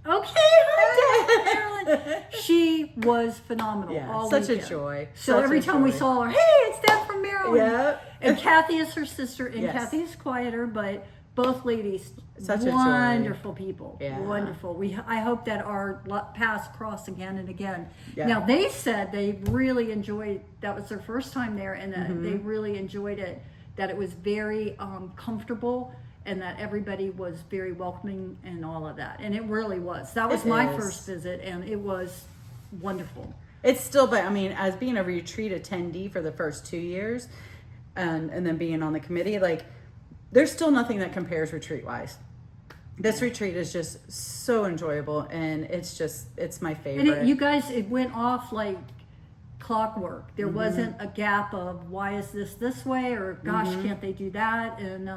okay, hi, Deb from Maryland. She was phenomenal. Yeah, all such weekend. a joy. So every time we saw her, hey, it's Deb from Maryland. Yeah. And Kathy is her sister, and Yes. Kathy is quieter, but both ladies, Such a joy. wonderful people. Yeah. Wonderful. I hope that our paths cross again and again. Yeah. Now, they said they really enjoyed, that was their first time there, and that Mm-hmm. they really enjoyed it, that it was very comfortable, and that everybody was very welcoming and all of that. And it really was. That was my first visit, and it was wonderful. It's still, but I mean, as being a retreat attendee for the first 2 years, and then being on the committee, like, there's still nothing that compares retreat wise. This retreat is just so enjoyable, and it's my favorite. And you guys, it went off like clockwork. There Mm-hmm. wasn't a gap of why is this way, or gosh, Mm-hmm. can't they do that? And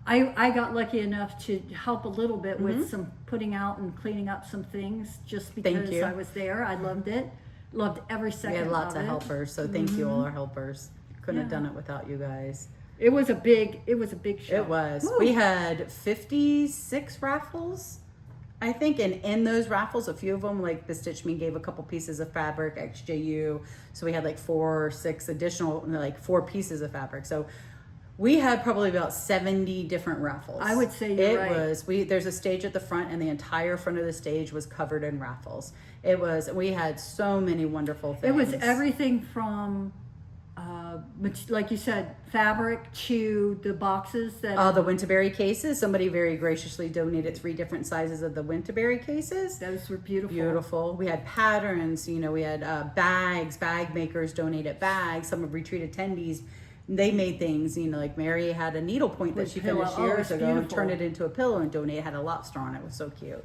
I got lucky enough to help a little bit with some putting out and cleaning up some things just because you. I was there. I loved it. Loved every second We had lots of of it. helpers, so thank you, all our helpers. Couldn't have Yeah. done it without you guys. It was a big show. It was. Woo. We had 56 raffles, I think, and in those raffles, a few of them, like the Stitch Me gave a couple pieces of fabric, XJU, so we had like 4 or 6 additional, like 4 pieces of fabric. So we had probably about 70 different raffles. I would say you're right. There's a stage at the front, and the entire front of the stage was covered in raffles. We had so many wonderful things. It was everything from, like you said, fabric to the boxes that. The Winterberry cases. Somebody very graciously donated 3 different sizes of the Winterberry cases. Those were beautiful. Beautiful. We had patterns. We had bags. Bag makers donated bags. Some of retreat attendees, they made things. Like Mary had a needlepoint that With she pillow. finished Oh, years it's ago and beautiful. turned it into a pillow and donated. It had a lobster on it. It was so cute.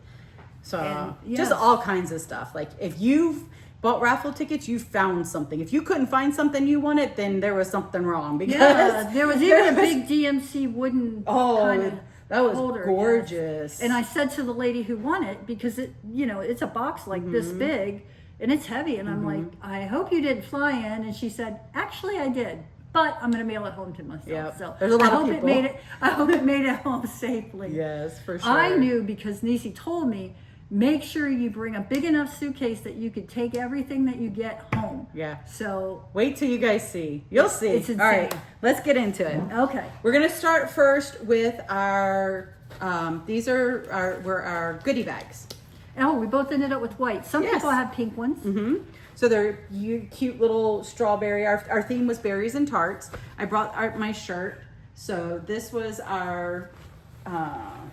So And, just yes. all kinds of stuff. Like if you've bought raffle tickets, you found something. If you couldn't find something you wanted, then there was something wrong. Because Yeah, there was even a big DMC wooden kind of that was holder, gorgeous. yes. And I said to the lady who won it, because it's a box like this Mm-hmm. big and it's heavy, and I'm like, I hope you didn't fly in. And she said, actually I did, but I'm going to mail it home to myself. Yep. So There's a lot I of hope people. I hope it made it home safely. Yes, for sure. I knew, because Nisi told me, make sure you bring a big enough suitcase that you could take everything that you get home. Yeah. So Wait till you guys see. You'll see. It's All right, insane. let's get into it. okay. We're gonna start first with our. These are our goodie bags. Oh, we both ended up with white. Some Yes. people have pink ones. Mm-hmm. So they're cute little strawberry. Our theme was berries and tarts. I brought my shirt. So this was our.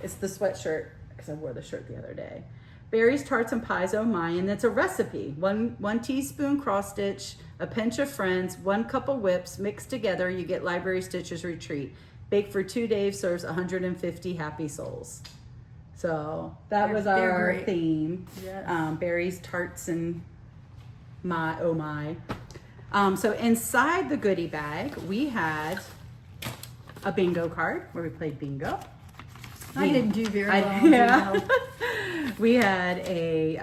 It's the sweatshirt because I wore the shirt the other day. Berries, tarts, and pies, oh my, and it's a recipe. One teaspoon cross stitch, a pinch of friends, 1 cup of whips, mixed together, you get Library Stitchers Retreat. Baked for 2 days, serves 150 happy souls. So that was They're our great. theme. Yes. Berries, tarts, and my, oh my. So inside the goodie bag, we had a bingo card where we played bingo. I didn't do very well. Yeah. You know. We had a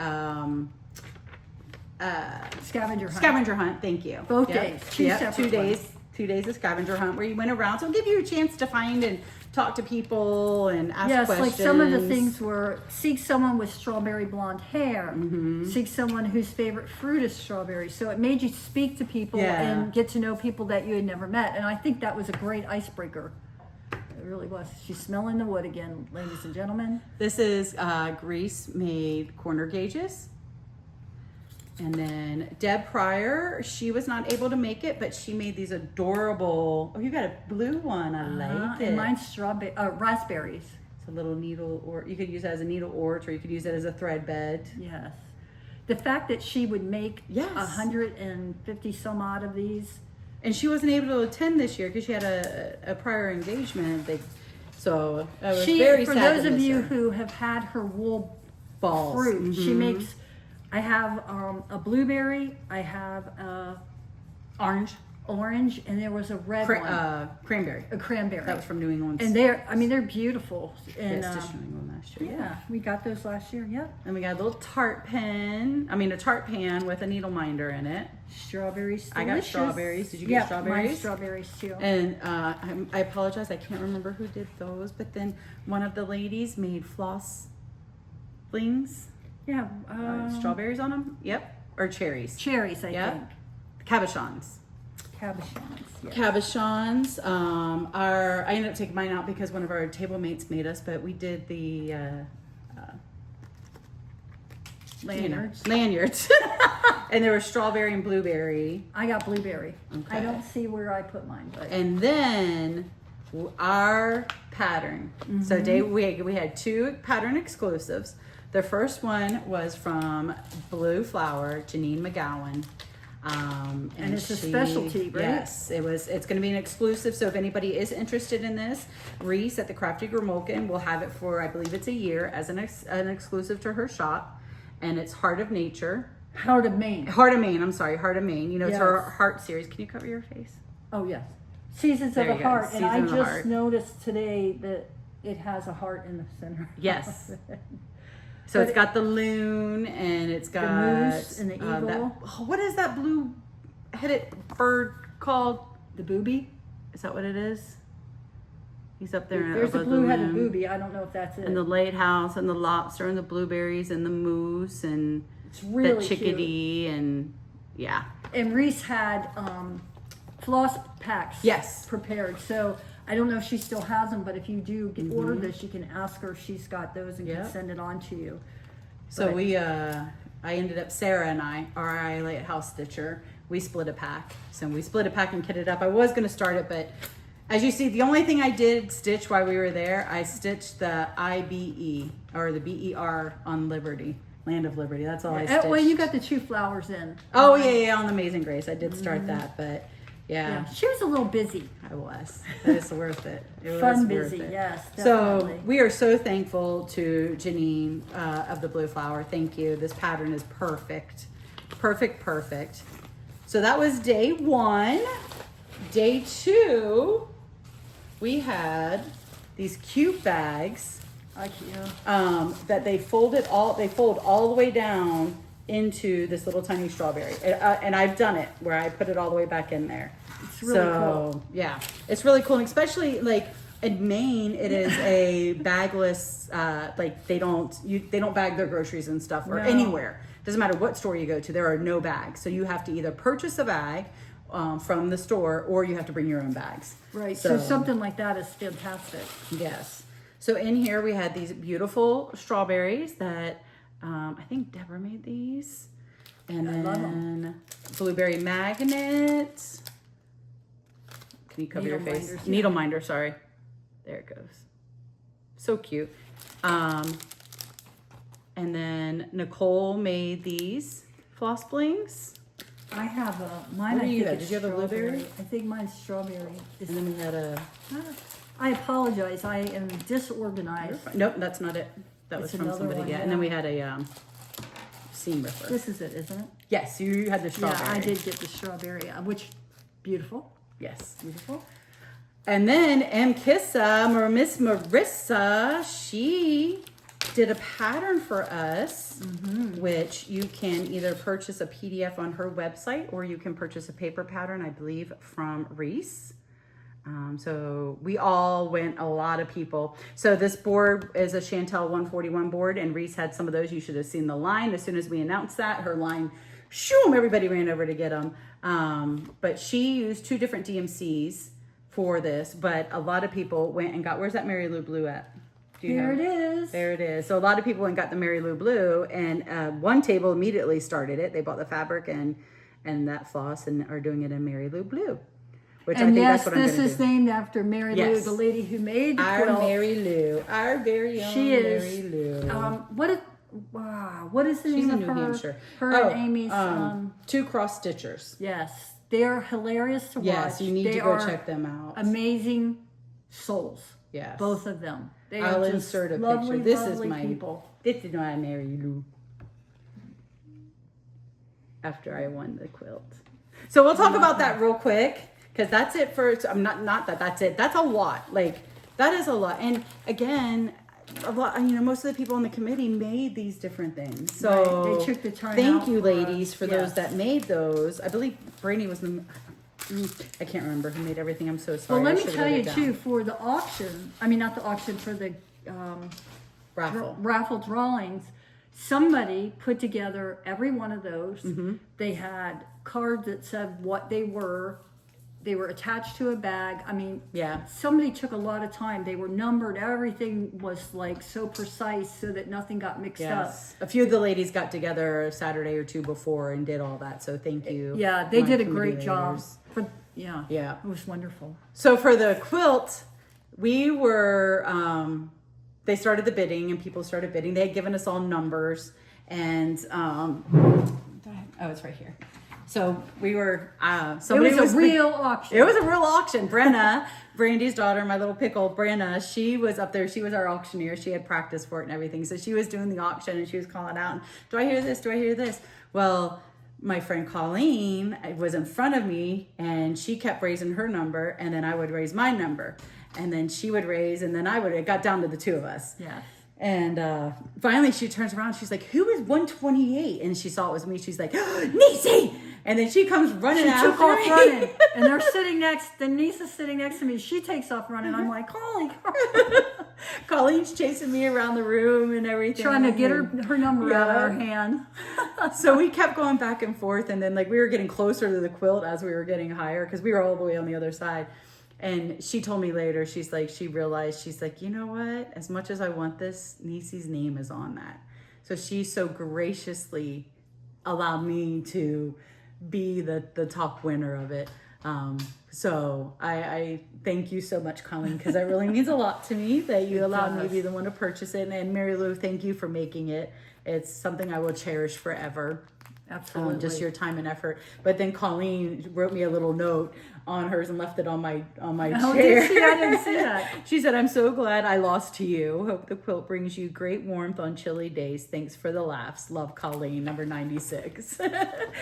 Scavenger hunt. Thank you. Both Yep. days, two Yep, separate 2 days. ones. 2 days of scavenger hunt where you went around. So it'll give you a chance to find and talk to people and ask Yes, questions. like some of the things were seek someone with strawberry blonde hair, Mm-hmm. seek someone whose favorite fruit is strawberry. So it made you speak to people Yeah. and get to know people that you had never met. And I think that was a great icebreaker. It really was. She's smelling the wood again, ladies and gentlemen. This is Grease made corner gauges. And then Deb Pryor, she was not able to make it, but she made these adorable. Oh, you got a blue one. I like it. And mine's raspberries. It's a little needle, or you could use it as a needle orch, or you could use it as a thread bed. Yes. The fact that she would make Yes. 150 some odd of these. And she wasn't able to attend this year because she had a prior engagement. So I was very for sad those to of miss you her. who have had her wool Balls. fruit, she Mhm. makes I have a blueberry. I have a orange, and there was a red one. Cranberry. A cranberry. That was from New England. And they're beautiful. And Yes, just New England last year. yeah, we got those last year. Yeah. And we got a little tart a tart pan with a needle minder in it. Strawberries. I got strawberries. Did you get strawberries? Mine strawberries too. And I apologize, I can't remember who did those, but then one of the ladies made floss flings. Yeah. Strawberries on them? Yep. Or cherries. Cherries, I Yep. think. Cabochons. Cabochons. Yes. Cabochons. I ended up taking mine out because one of our table mates made us, but we did the Lanyards. Lanyards. And there was strawberry and blueberry. I got blueberry. Okay. I don't see where I put mine, but And then our pattern. So Dave, we had 2 pattern exclusives. The first one was from Blue Flower, Janine McGowan. And it's a specialty, right? Yes, it's going to be an exclusive. So if anybody is interested in this, Reese at the Crafty Gromolkin will have it for, I believe it's a year, as an exclusive to her shop. And it's Heart of Nature. Heart of Maine. Heart of Maine, I'm sorry, Heart of Maine. You know, it's her Yes. heart series. Can you cover your face? Oh yes. Seasons There of you the go. Heart. And I Season of the just Heart. noticed today that it has a heart in the center. Yes. So it's got the loon and it's got moose and the eagle. What is that blue-headed bird called? The booby. Is that what it is? He's up there. There's a above the blue-headed loon. booby. I don't know if that's it. And the lighthouse and the lobster and the blueberries and the moose and It's really the chickadee and yeah. And Reese had floss packs Yes. prepared. So I don't know if she still has them, but if you do order this, you can ask her if she's got those and can Yep. send it on to you. So But- I ended up, Sarah and our Lighthouse Stitcher, we split a pack. So we split a pack and kitted up. I was going to start it, but as you see, the only thing I did stitch while we were there, I stitched the IBE or the BER on Liberty, Land of Liberty. That's all I stitched. Well, you got the 2 flowers in. Oh, yeah, on Amazing Grace. I did start that, but yeah, She was a little busy. I was. But it's worth it. It was Fun worth busy, it. yes, So definitely. we are so thankful to Janine of the Blue Flower. Thank you. This pattern is perfect. Perfect. So that was day 1. Day 2, we had these cute bags that they fold all the way down into this little tiny strawberry. And I've done it where I put it all the way back in there. It's really cool. Yeah, it's really cool, and especially like in Maine, it is a bagless. Like they don't bag their groceries and stuff or No. anywhere. Doesn't matter what store you go to, there are no bags. So you have to either purchase a bag from the store, or you have to bring your own bags. Right. So something like that is fantastic. Yes. So in here we had these beautiful strawberries that I think Deborah made these, and I love then blueberry magnets. Can you cover your face? Minders, Needle minder, sorry. There it goes. So cute. And then Nicole made these floss blings. I have mine. What do I you think have? it's Did you have a blueberry? strawberry. I think mine's strawberry. And then we had a... I apologize. I am disorganized. Nope, that's not it. That was It's from another somebody. one, Yeah. yeah. And then we had a seam ripper. This is it, isn't it? Yes, you had the strawberry. Yeah, I did get the strawberry, which beautiful. Yes. Beautiful. And then Miss Marissa, she did a pattern for us, which you can either purchase a PDF on her website or you can purchase a paper pattern, I believe, from Reese. So we all went, a lot of people. So this board is a Chantel 141 board, and Reese had some of those. You should have seen the line. As soon as we announced that, her line, shoom, everybody ran over to get them. But she used 2 different DMCs for this, but a lot of people went and got, where's that Mary Lou Blue at? Do you Here know? it is. There it is. So a lot of people went and got the Mary Lou Blue, and one table immediately started it. They bought the fabric and that floss and are doing it in Mary Lou Blue, which I And think yes, that's what I'm this going to is do. named after Mary Lou, Yes. the lady who made the Our quilt. Mary Lou, our very own She is. Mary Lou. What is the She's name in of New her? Hampshire. Her Oh, and Amy's. 2 cross stitchers. Yes, they're hilarious to watch. Yes, you need They to go are check them out. Amazing souls. Yes. Both of them. They I'll are just insert a lovely, picture. This lovely is my people. This is my Mary Lou. after I won the quilt. So we'll talk about that real quick, because that's it for, I'm not that that's it. That's a lot. Like, that is a lot. And again, a lot, most of the people on the committee made these different things. So Right. They took the time thank out you, for ladies, us. for those that made those. I believe Brainy was the, I can't remember who made everything. I'm so sorry. Well, let I me should've tell wrote you it down. too, for the auction, not the auction, for the Raffle. raffle drawings, somebody put together every one of those. Mm-hmm. They had cards that said what they were. They were attached to a bag. Yeah. Somebody took a lot of time. They were numbered. Everything was like so precise so that nothing got mixed up. Yes. A few of the ladies got together a Saturday or two before and did all that. So thank you. Yeah, they my did a committee great job. leaders. Yeah, it was wonderful. So for the quilt, we were, they started the bidding and people started bidding. They had given us all numbers and, oh, it's right here. So we were, somebody It was a real auction. It was a real auction. Brenna, Brandy's daughter, my little pickle, Brenna, she was up there. She was our auctioneer. She had practiced for it and everything. So she was doing the auction and she was calling out, do I hear this? Do I hear this? Well, my friend Colleen was in front of me and she kept raising her number and then I would raise my number and then she would raise and then it got down to the two of us. Yeah. And finally she turns around. She's like, who is 128? And she saw it was me. She's like, Niecy! And then she comes running She after took off me. running, and they're sitting the niece is sitting next to me. She takes off running. I'm like, holy crap. Colleen's chasing me around the room and everything. Trying to get her number out of her hand. So we kept going back and forth. And then we were getting closer to the quilt as we were getting higher because we were all the way on the other side. And she told me later, she realized, you know what? As much as I want this, Niecy's name is on that. So she so graciously allowed me to be the top winner of it. So I thank you so much, Colleen, because that really means a lot to me that you allowed me to be the one to purchase it. And Mary Lou, thank you for making it. It's something I will cherish forever. Absolutely. Just your time and effort. But then Colleen wrote me a little note on hers and left it on my Oh, chair. did she? I didn't see that. She said, I'm so glad I lost to you. Hope the quilt brings you great warmth on chilly days. Thanks for the laughs. Love, Colleen, number 96.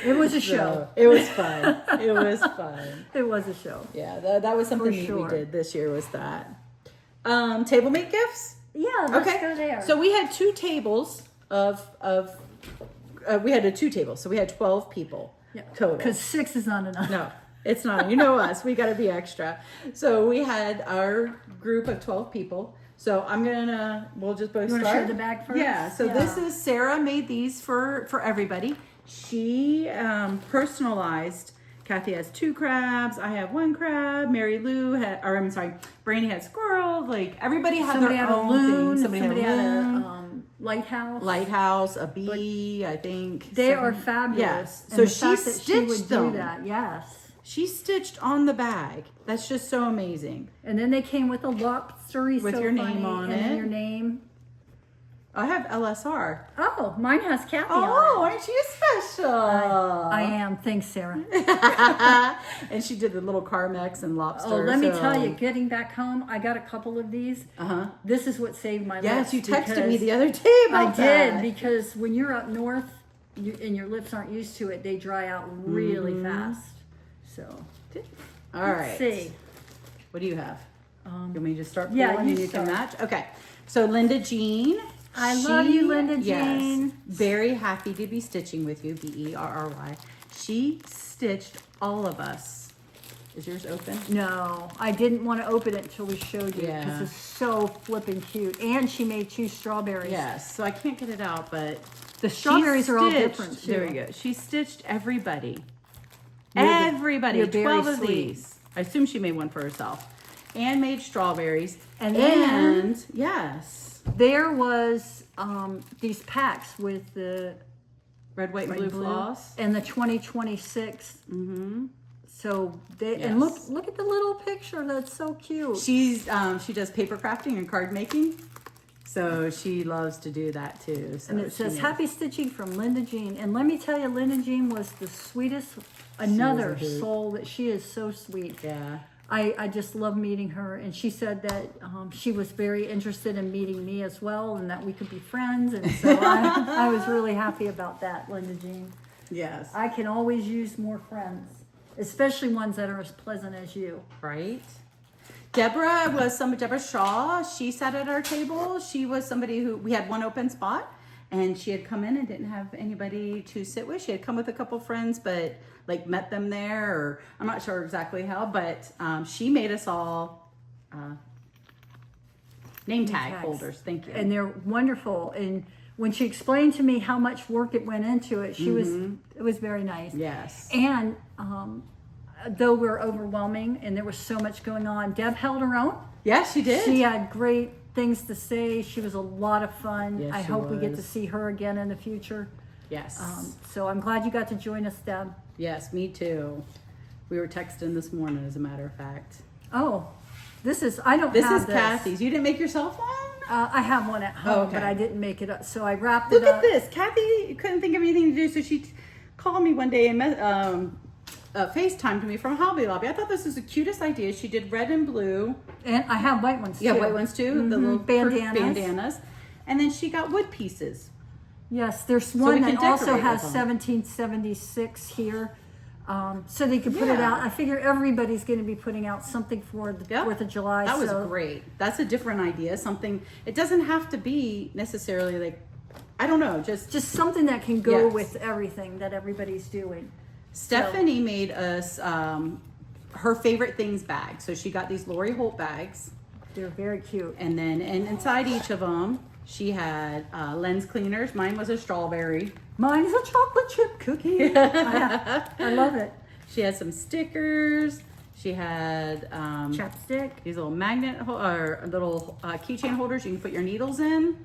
It was a show. It was fun. It was fun. It was a show. Yeah, that was something neat we sure. did this year was that. Table mate gifts? Yeah, let's Okay. go there. So we had two tables we had 2 tables. So we had 12 people total. Because 6 is not enough. No, it's not. You know us. We got to be extra. So we had our group of 12 people. So we'll just both You start. want to show the bag first? Yeah. So this is, Sarah made these for everybody. She personalized. Kathy has 2 crabs. I have 1 crab. Mary Lou Brandy had squirrel. Like everybody had Somebody their had a own loon. thing. Somebody had a loon. Lighthouse. Lighthouse, a bee, I think. They are fabulous. Yes. And So the she fact that she would stitched them. do that, yes. She stitched on the bag. That's just so amazing. And then they came with a lobstery With so your name funny, on and then it. your name. I have LSR. Oh, mine has Kathy Oh, on it. aren't you special? I am. Thanks, Sarah. And she did the little Carmex and lobster. Oh, let me tell you, getting back home, I got a couple of these. This is what saved my life. Yes, you texted me because the other day I about did, that. because when you're up north and your lips aren't used to it, they dry out really fast. So, All right. let's see. What do you have? You want me to just start yeah, pulling you and you start. can match? Okay. So Linda Jean. I love you, Linda Yes, Jean. very happy to be stitching with you, Berry. She stitched all of us. Is yours open? No, I didn't want to open it until we showed you because Yeah. it's so flippin' cute. And she made 2 strawberries. Yes. So I can't get it out, but The strawberries are all stitched- different too. There we go. She stitched everybody. You're 12 very of sweet. these. I assume she made one for herself. And made strawberries. And then- yes. There was these packs with the Red, white, and blue floss. and the 2026. So and Yes. look at the little picture. That's so cute. She does paper crafting and card making. So she loves to do that too. So And it she says made- happy stitching from Linda Jean. And let me tell you, Linda Jean was the sweetest. Another hoot. soul that she is so sweet. Yeah. I just love meeting her, and she said that she was very interested in meeting me as well, and that we could be friends. And so I was really happy about that, Linda Jean. Yes. I can always use more friends, especially ones that are as pleasant as you. Right. Deborah Shaw. She sat at our table. She was somebody who, we had one open spot, and she had come in and didn't have anybody to sit with. She had come with a couple friends, but like met them there, or I'm not sure exactly how, but she made us all name tag tags. holders. Thank you. And they're wonderful. And when she explained to me how much work it went into it, it was very nice. Yes. And though we're overwhelming and there was so much going on, Deb held her own. Yeah, she did. She had great things to say. She was a lot of fun. Yes, I she hope we get to was. see her again in the future. Yes. So I'm glad you got to join us, Deb. Yes, me too. We were texting this morning, as a matter of fact. Oh, I don't This have is Kathy's. You didn't make yourself one? I have one at home, okay. but I didn't make it up. So I wrapped Look it up. at this. Kathy couldn't think of anything to do, so she called me one day and FaceTimed me from Hobby Lobby. I thought this was the cutest idea. She did red and blue. And I have white ones too. Yeah, white ones too. The little bandanas. And then she got wood pieces. Yes, there's we one can that also decorate has with them. 1776 here. So they could put it Yeah. out. I figure everybody's going to be putting out something for the Yep. 4th of July. That was so great. That's a different idea. Something, it doesn't have to be necessarily like, I don't know, just something that can go Yes. with everything that everybody's doing. Stephanie made us her favorite things bag. So she got these Lori Holt bags, They're very cute. and then inside each of them she had lens cleaners. Mine was a strawberry. Mine is a chocolate chip cookie. I love it. She had some stickers. She had Chapstick. these little little keychain holders you can put your needles in.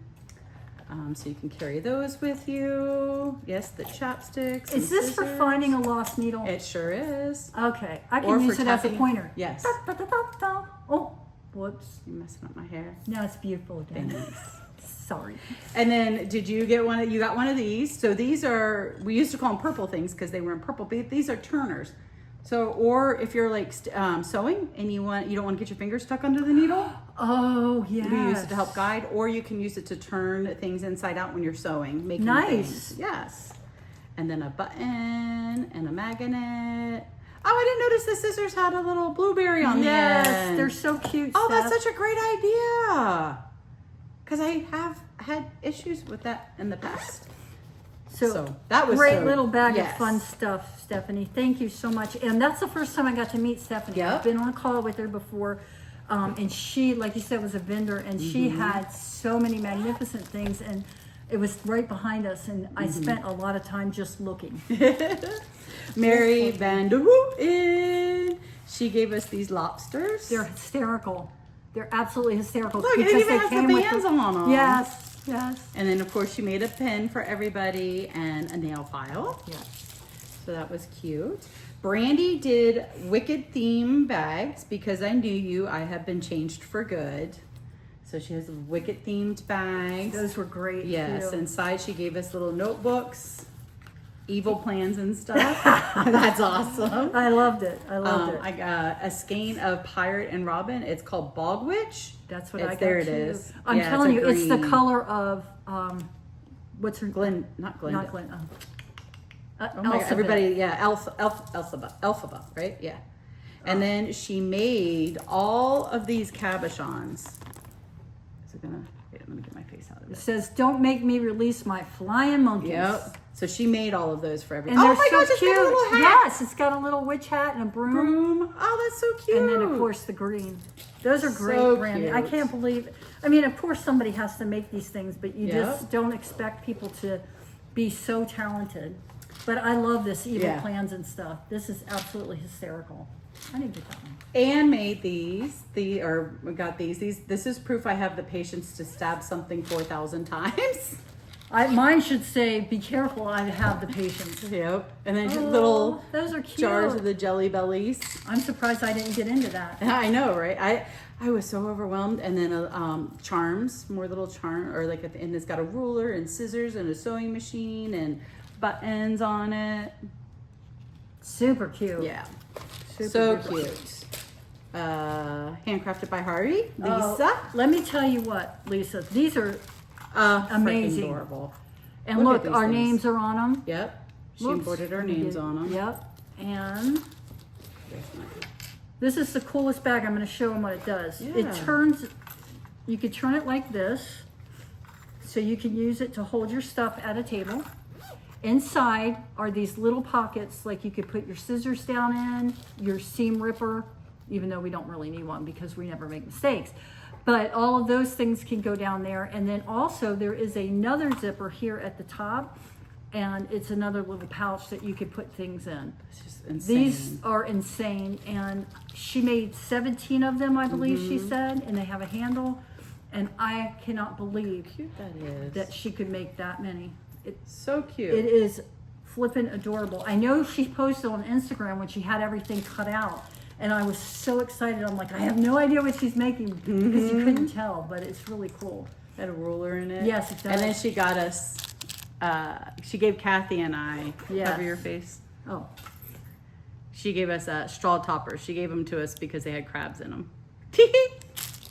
So you can carry those with you. Yes, the chapsticks. Is this for scissors. finding a lost needle? It sure is. Okay, I Or can for use it as a tapping. pointer. Yes. Da, da, da, da, da. Oh, whoops. You're messing up my hair. Now it's beautiful again. Thanks. Sorry. And then did you get one? You got one of these. So these are, we used to call them purple things because they were in purple, but these are turners. So, or if you're like sewing and you don't want to get your fingers stuck under the needle, Oh, yeah. you use it to help guide, or you can use it to turn things inside out when you're sewing, making Nice. things. Yes. And then a button and a magnet. Oh, I didn't notice the scissors had a little blueberry on the Yes, end. they're so cute. Oh, Steph. that's such a great idea. Because I have had issues with that in the past. So that was great so- little bag yes. of fun stuff, Stephanie. Thank you so much. And that's the first time I got to meet Stephanie. Yep. I've been on a call with her before. And she, like you said, was a vendor, and she had so many magnificent things, and it was right behind us, and I spent a lot of time just looking. Mary Van der Wooten. She gave us these lobsters. They're hysterical. They're absolutely hysterical. Look, it because even has the came with bands on them. Yes, yes, And then, of course, she made a pen for everybody and a nail file. yes. So that was cute. Brandy did Wicked theme bags because I knew I have been changed for good. So she has Wicked themed bags. Those were great. Yes, too. inside she gave us little notebooks, evil plans and stuff. That's awesome. I loved it. I loved it. I got a skein of Pirate and Robin. It's called Bog Witch. That's what It's- I got there it too. is. I'm Yeah, telling it's you, a it's the green. color of what's her Not Glenda. Not Glen. Oh my God, everybody, yeah, Elphaba, right? Yeah. And then she made all of these cabochons. Is it gonna, wait, let me get my face out of It it. says, "Don't make me release my flying monkeys." Yep. So she made all of those for And everybody. they're Oh my so gosh, it's cute. got a little hat. Yes, it's got a little witch hat and a broom. Broom. Oh, that's so cute. And then, of course, the green. Those are great, So Brandy. I cute. can't believe. I mean, of course, somebody has to make these things, but you Yep. just don't expect people to be so talented. But I love this evil Yeah. plans and stuff. This is absolutely hysterical. I didn't get that one. Anne made these. We got these. This is proof I have the patience to stab something 4,000 times. Mine should say, "Be careful. I have the patience." Yep. And then Oh, little those are cute. jars of the Jelly Bellies. I'm surprised I didn't get into that. I know, right? I was so overwhelmed. And then charms, more little charm, or like at the end, it's got a ruler and scissors and a sewing machine and buttons on it. Super cute. Yeah, Super so duper cute. Handcrafted by Harvey, Oh, Lisa. let me tell you what, Lisa. These are Freaking amazing. adorable. And Look look, at these our things. names are on them. Yep. She embroidered our names on them. Yep. And this is the coolest bag. I'm going to show them what it does. Yeah. It turns, you could turn it like this, so you can use it to hold your stuff at a table. Inside are these little pockets, like you could put your scissors down in, your seam ripper, even though we don't really need one because we never make mistakes. But all of those things can go down there. And then also there is another zipper here at the top, and it's another little pouch that you could put things in. It's just insane. These are insane, and she made 17 of them, I believe she said, and they have a handle, and I cannot believe How cute that is. that she could make that many. So cute. It is flippin' adorable. I know she posted on Instagram when she had everything cut out, and I was so excited. I'm like, I have no idea what she's making because you couldn't tell, but it's really cool. Had a ruler in it. Yes, it does. And then she got us, she gave Kathy and I, Yes. cover your face. Oh, She gave us straw toppers. She gave them to us because they had crabs in them.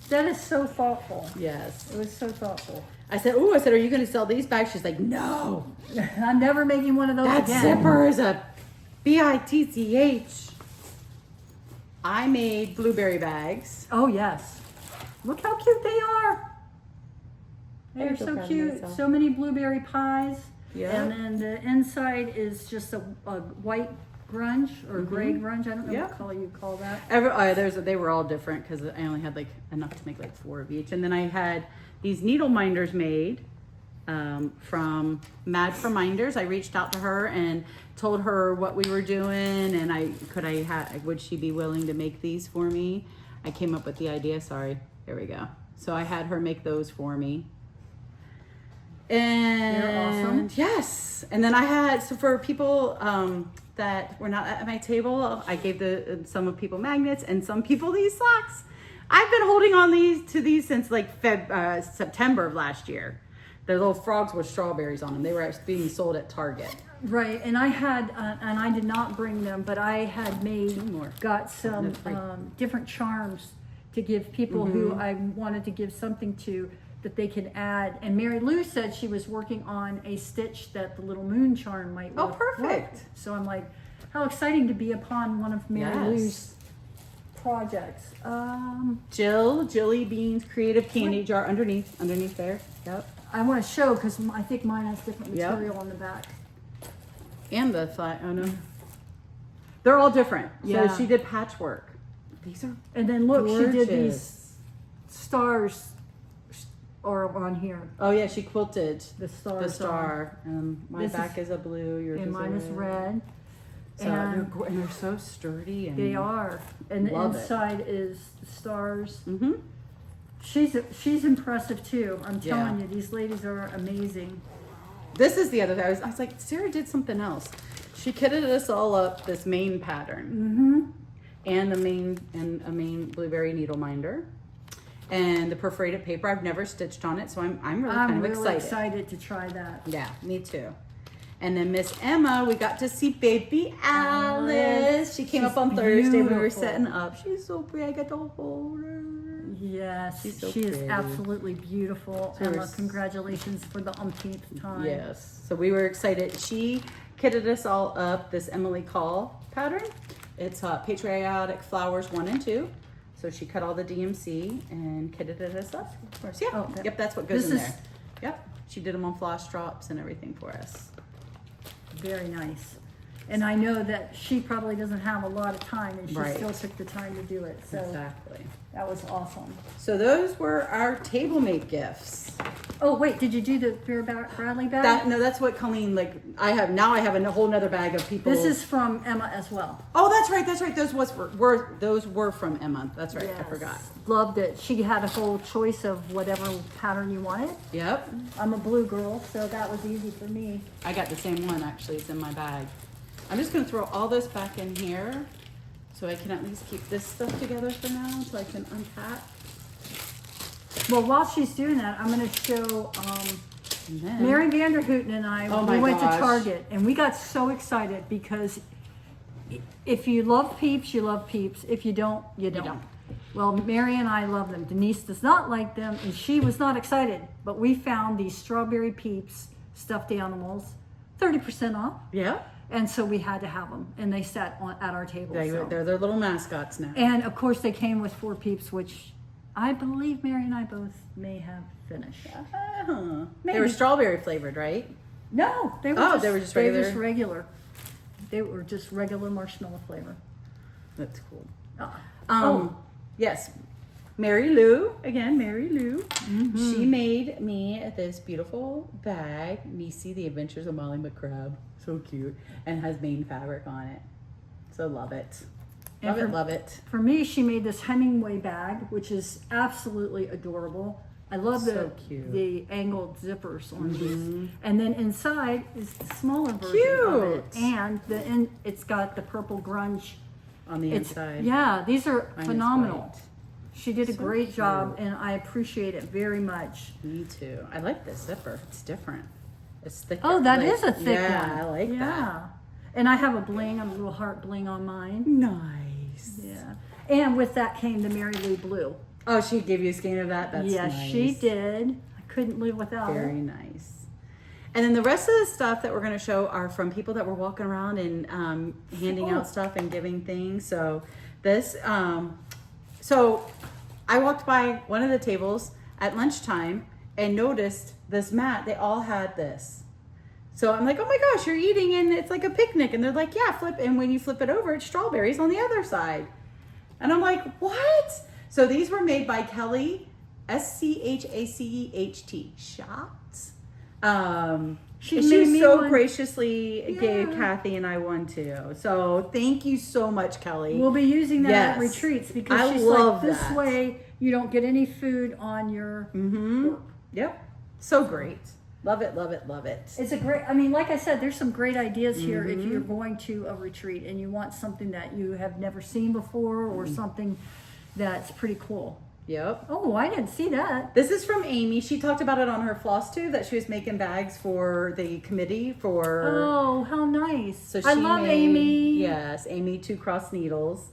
that is so thoughtful. Yes. It was so thoughtful. I said, are you going to sell these bags? She's like, no. I'm never making one of those That again. zipper is a bitch. I made blueberry bags. Oh yes. Look how cute they are. They're I'm so so proud of cute. myself. So many blueberry pies. Yeah. And then the inside is just a white grunge or gray grunge. I don't know Yeah. what color you call that. They were all different because I only had like enough to make like 4 of each. And then I had these needle minders made from Mad for Minders. I reached out to her and told her what we were doing, and would she be willing to make these for me? I came up with the idea. Sorry, there we go. So I had her make those for me. And They're awesome. Yes. And then I had, so for people that were not at my table, I gave some of people magnets and some people these socks. I've been holding on to these since like September of last year. They're little frogs with strawberries on them. They were being sold at Target. Right, and I had, and I did not bring them, but I had got some different charms to give people who I wanted to give something to that they could add. And Mary Lou said she was working on a stitch that the little moon charm might Oh, work. perfect. So I'm like, how exciting to be upon one of Mary Lou's projects. Jilly Beans Creative Candy Jar underneath there. Yep. I want to show because I think mine has different Yep. material on the back. And the flat, oh no. They're all different. Yeah. So she did patchwork. These are And then look, she did gorgeous. these stars are on here. Oh yeah, she quilted The stars. the star. My This back is a blue, yours And is mine is red. So and they're so sturdy. And They are. And the Love it. inside is the stars. Mm-hmm. She's impressive too. I'm telling Yeah. you, these ladies are amazing. This is the other thing. I was like, Sarah did something else. She kitted us all up this main pattern. And a main blueberry needle minder. And the perforated paper. I've never stitched on it, so I'm really kind of really excited. to try that. Yeah, me too. And then Miss Emma, we got to see baby Alice. She came She's up on Thursday. We were beautiful. setting up. She's so pretty. I got to hold her. Yes, She's so she is pretty. absolutely beautiful. So we're Emma, s- congratulations for the umpteenth time. Yes. So we were excited. She kitted us all up this Emily Call pattern. It's Patriotic Flowers 1 and 2. So she cut all the DMC and kitted us up. Of course. Yeah. Oh, Yep, that's what goes this in is- there. Yep. She did them on floss drops and everything for us. Very nice. And I know that she probably doesn't have a lot of time, and she Right. still took the time to do it. So Exactly. that was awesome. So those were our table mate gifts. Oh wait, did you do the Vera Bradley bag? That's what Colleen, like, I have a whole nother bag of people. This is from Emma as well. Oh, that's right. Those were from Emma. That's right. I Yes. forgot. Loved it. She had a whole choice of whatever pattern you wanted. Yep. I'm a blue girl, so that was easy for me. I got the same one, actually. It's in my bag. I'm just going to throw all this back in here so I can at least keep this stuff together for now so I can unpack. Well, while she's doing that, I'm going to show And then, Mary Vanderhooten and I. Oh we my went gosh. to Target, and we got so excited because if you love Peeps, you love Peeps. If you don't, you don't. don't. Well, Mary and I love them. Denise does not like them, and she was not excited. But we found these Strawberry Peeps stuffed animals, 30% off. Yeah. And so we had to have them, and they sat at our table. They're their little mascots now. And of course, they came with 4 peeps, which I believe Mary and I both may have finished. They were strawberry flavored, right? No, they were just regular. They were just regular marshmallow flavor. That's cool. Oh. Yes. Mary Lou, again, Mary Lou. She made me this beautiful bag, Nisi, The Adventures of Molly McCrabb. So cute. And has Maine fabric on it. So love it. Love it. For me, she made this Hemingway bag, which is absolutely adorable. I love the angled zippers on these. And then inside is the smaller version of it. And it's got the purple grunge on the inside. Yeah, these are phenomenal. White. She did a great job, and I appreciate it very much. Me too. I like this zipper. It's different. It's thicker. Oh, that is a thick one. Yeah, I like that. And I have a little heart bling on mine. Nice. Yeah. And with that came the Mary Lou Blue. Oh, she gave you a skein of that? That's nice. Yes, she did. I couldn't live without it. Very nice. And then the rest of the stuff that we're going to show are from people that were walking around and handing out stuff and giving things. So this, so I walked by one of the tables at lunchtime and noticed this mat. They all had this. So I'm like, oh my gosh, you're eating and it's like a picnic. And they're like, yeah, flip. And when you flip it over, it's strawberries on the other side. And I'm like, what? So these were made by Kelly, Schachet. Shots. She so graciously gave Kathy and I one too. So thank you so much, Kelly. We'll be using that at retreats because she's like, this way you don't get any food on your work. Yep. So great. Love it, love it, love it. It's a great, I mean, like I said, there's some great ideas here if you're going to a retreat and you want something that you have never seen before or something that's pretty cool. Yep. Oh, I didn't see that. This is from Amy. She talked about it on her Flosstube that she was making bags for the committee for. Oh, how nice. So I love Amy. Yes, Amy, 2 cross needles,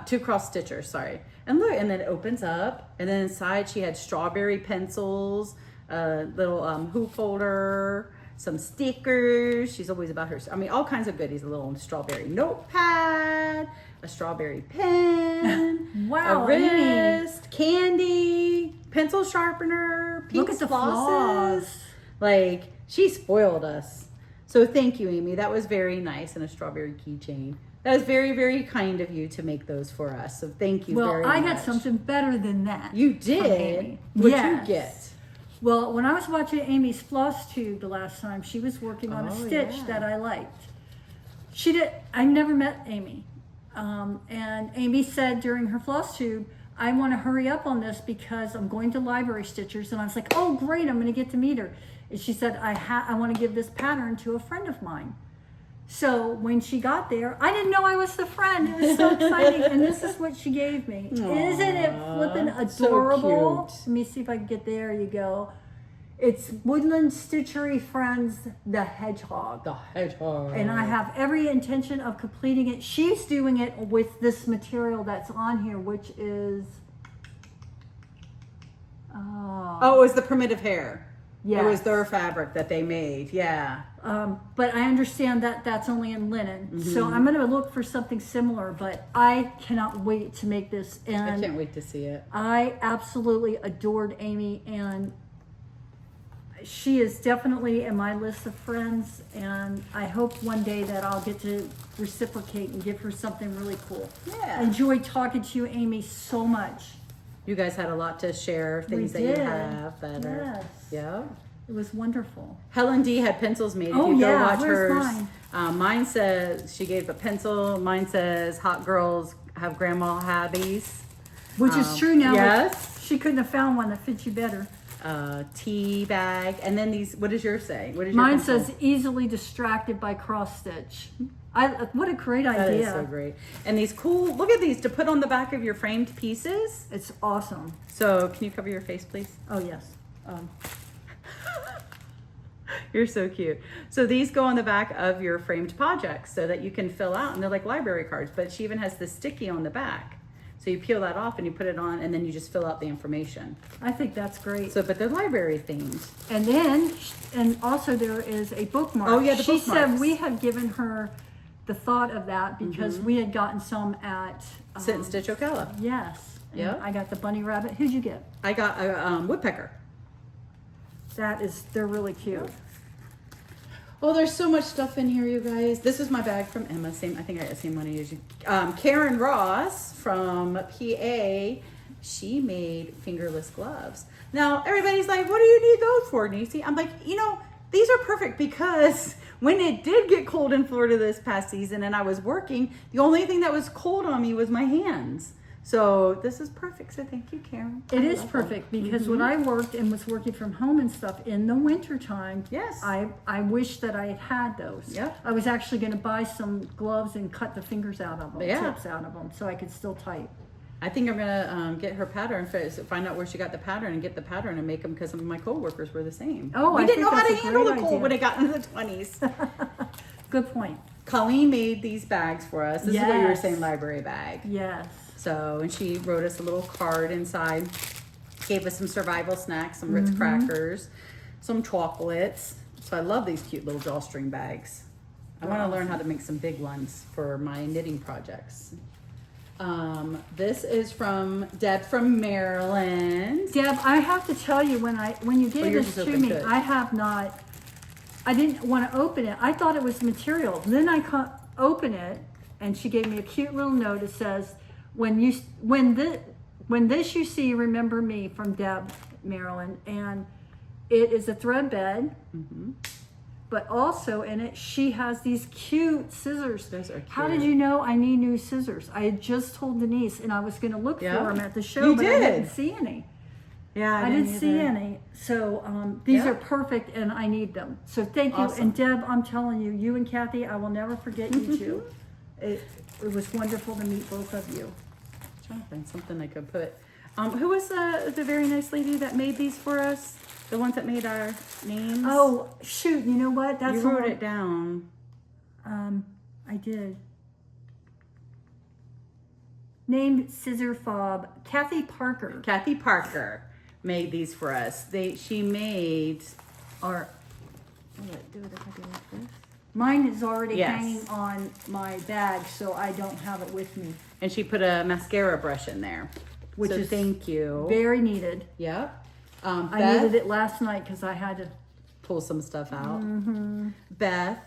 2 cross stitchers, sorry. And look, and then it opens up, and then inside she had strawberry pencils, a little hoop holder, some stickers. She's always about her, I mean, all kinds of goodies. A little strawberry notepad, a strawberry pen, wow, a wrist, candy, pencil sharpener, pink Look at the flosses. flaws. Like, she spoiled us. So thank you, Amy. That was very nice. And a strawberry keychain. That was very, very kind of you to make those for us. So thank you very much. Well, I got something better than that. You did? What'd you get? Well, when I was watching Amy's Flosstube the last time, she was working on a stitch that I liked. I never met Amy. And Amy said during her Flosstube, I want to hurry up on this because I'm going to Library Stitchers. And I was like, oh, great, I'm going to get to meet her. And she said, I want to give this pattern to a friend of mine. So when she got there, I didn't know I was the friend. It was so exciting. And this is what she gave me. Aww, isn't it flippin' adorable? So cute. Let me see if I can get there. You go. It's Woodland Stitchery Friends, the Hedgehog. The Hedgehog. And I have every intention of completing it. She's doing it with this material that's on here, which is... Oh, it was the primitive hair. Yes. It was their fabric that they made. Yeah. But I understand that that's only in linen. So I'm going to look for something similar, but I cannot wait to make this. And I can't wait to see it. I absolutely adored Amy, and she is definitely in my list of friends, and I hope one day that I'll get to reciprocate and give her something really cool. Yeah. I enjoyed talking to you, Amy, so much. You guys had a lot to share, things that you have that are, yeah. It was wonderful. Helen D had pencils made. If you go watch hers, mine says she gave a pencil. Mine says hot girls have grandma hobbies, which is true now. Yes, she couldn't have found one that fits you better. Tea bag, and then these. What does yours say? What is mine your says easily distracted by cross stitch. What a great idea. That is so great. And these cool, look at these to put on the back of your framed pieces. It's awesome. So can you cover your face, please? Oh, yes. You're so cute. So these go on the back of your framed projects so that you can fill out, and they're like library cards, but she even has the sticky on the back. So you peel that off and you put it on, and then you just fill out the information. I think that's great. So, but they're library themed. And then, and also there is a bookmark. Oh, yeah, the She bookmarks. said we had given her the thought of that because we had gotten some at Sit and Stitch Ocala. Yes. And Yeah. I got the bunny rabbit. Who'd you get? I got a woodpecker. They're really cute. Oh, there's so much stuff in here, you guys. This is my bag from Emma. I think I got the same money as you. Karen Ross from PA, she made fingerless gloves. Now, everybody's like, what do you need those for, Niecy? I'm like, these are perfect because when it did get cold in Florida this past season and I was working, the only thing that was cold on me was my hands. So this is perfect. So thank you, Karen. It is perfect because when I worked and was working from home and stuff in the wintertime, Yes. I wish that I had those. Yeah. I was actually going to buy some gloves and cut the fingers out of them, Yeah. tips out of them, so I could still type. I think I'm gonna get her pattern, find out where she got the pattern, and get the pattern and make them because some of my coworkers were the same. Oh, we I didn't think know how to that's a handle the great cold idea. when it got into the 20s. Good point. Colleen made these bags for us. This is what you were Yes. saying, library bag. Yes. So, and she wrote us a little card inside, gave us some survival snacks, some Ritz crackers, some chocolates. So I love these cute little drawstring bags. I want to learn how to make some big ones for my knitting projects. This is from Deb from Maryland. Deb, I have to tell you, when you gave yours this is to open me, good. I didn't want to open it. I thought it was material. Then I open it, and she gave me a cute little note. It says, when this you see, remember me, from Deb, Maryland. And it is a thread bed, but also in it, she has these cute scissors. Those are cute. How did you know I need new scissors? I had just told Denise, and I was going to look Yeah. for them at the show, You but I did. didn't see any. Yeah, I didn't see either. any. So these Yeah. are perfect, and I need them. So thank you. Awesome. And Deb, I'm telling you, you and Kathy, I will never forget you two. It was wonderful to meet both of you. I'm trying to find something I could put. Who was the very nice lady that made these for us? The ones that made our names? Oh, shoot. You know what? That's you the wrote one- it down. I did. Named Scissor Fob, Kathy Parker. Kathy Parker made these for us. She made our. Do it if I do like this. Mine is already Yes. hanging on my bag, so I don't have it with me. And she put a mascara brush in there. Which So is thank you. Very needed. Yep. I Beth needed it last night because I had to. pull some stuff out. Beth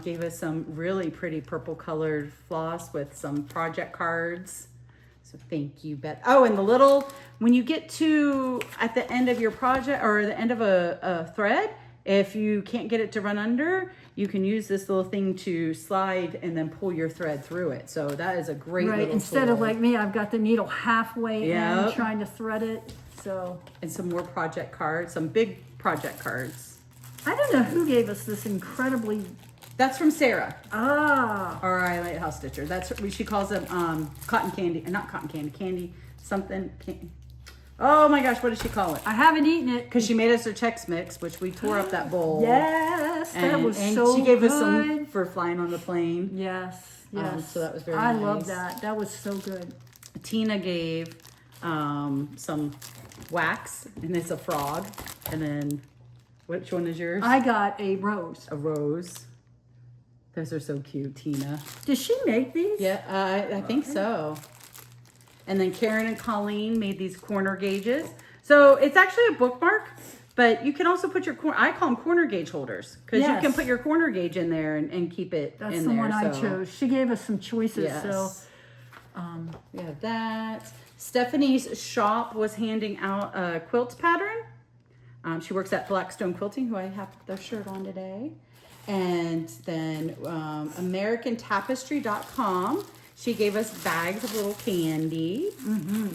gave us some really pretty purple colored floss with some project cards. So thank you, Beth. Oh, and when you get to at the end of your project or the end of a thread, if you can't get it to run under, you can use this little thing to slide and then pull your thread through it. So that is a great Right, little instead of tool. like me, I've got the needle halfway in Yep. trying to thread it. So And some more project cards, some big project cards. I don't know who gave us this incredibly That's from Sarah, ah our Lighthouse Stitcher. That's she calls them cotton candy, not cotton candy something. Oh my gosh, what did she call it? I haven't eaten it. Because she made us a Chex Mix, which we tore up that bowl. Yes, that was and so she gave good. us some for flying on the plane. Yes, yes. So that was very I nice. love that. That was so good. Tina gave some wax, and it's a frog. And then, which one is yours? I got a rose. A rose. Those are so cute, Tina. Did she make these? Yeah, I think so. And then Karen and Colleen made these corner gauges. So it's actually a bookmark, but you can also put I call them corner gauge holders because you Yes. can put your corner gauge in there and keep it That's in the there. one I so. chose. She gave us some choices. Yes. So We have that. Stephanie's shop was handing out a quilt pattern. She works at Blackstone Quilting, who I have their shirt on today. And then AmericanTapestry.com. She gave us bags of little candy.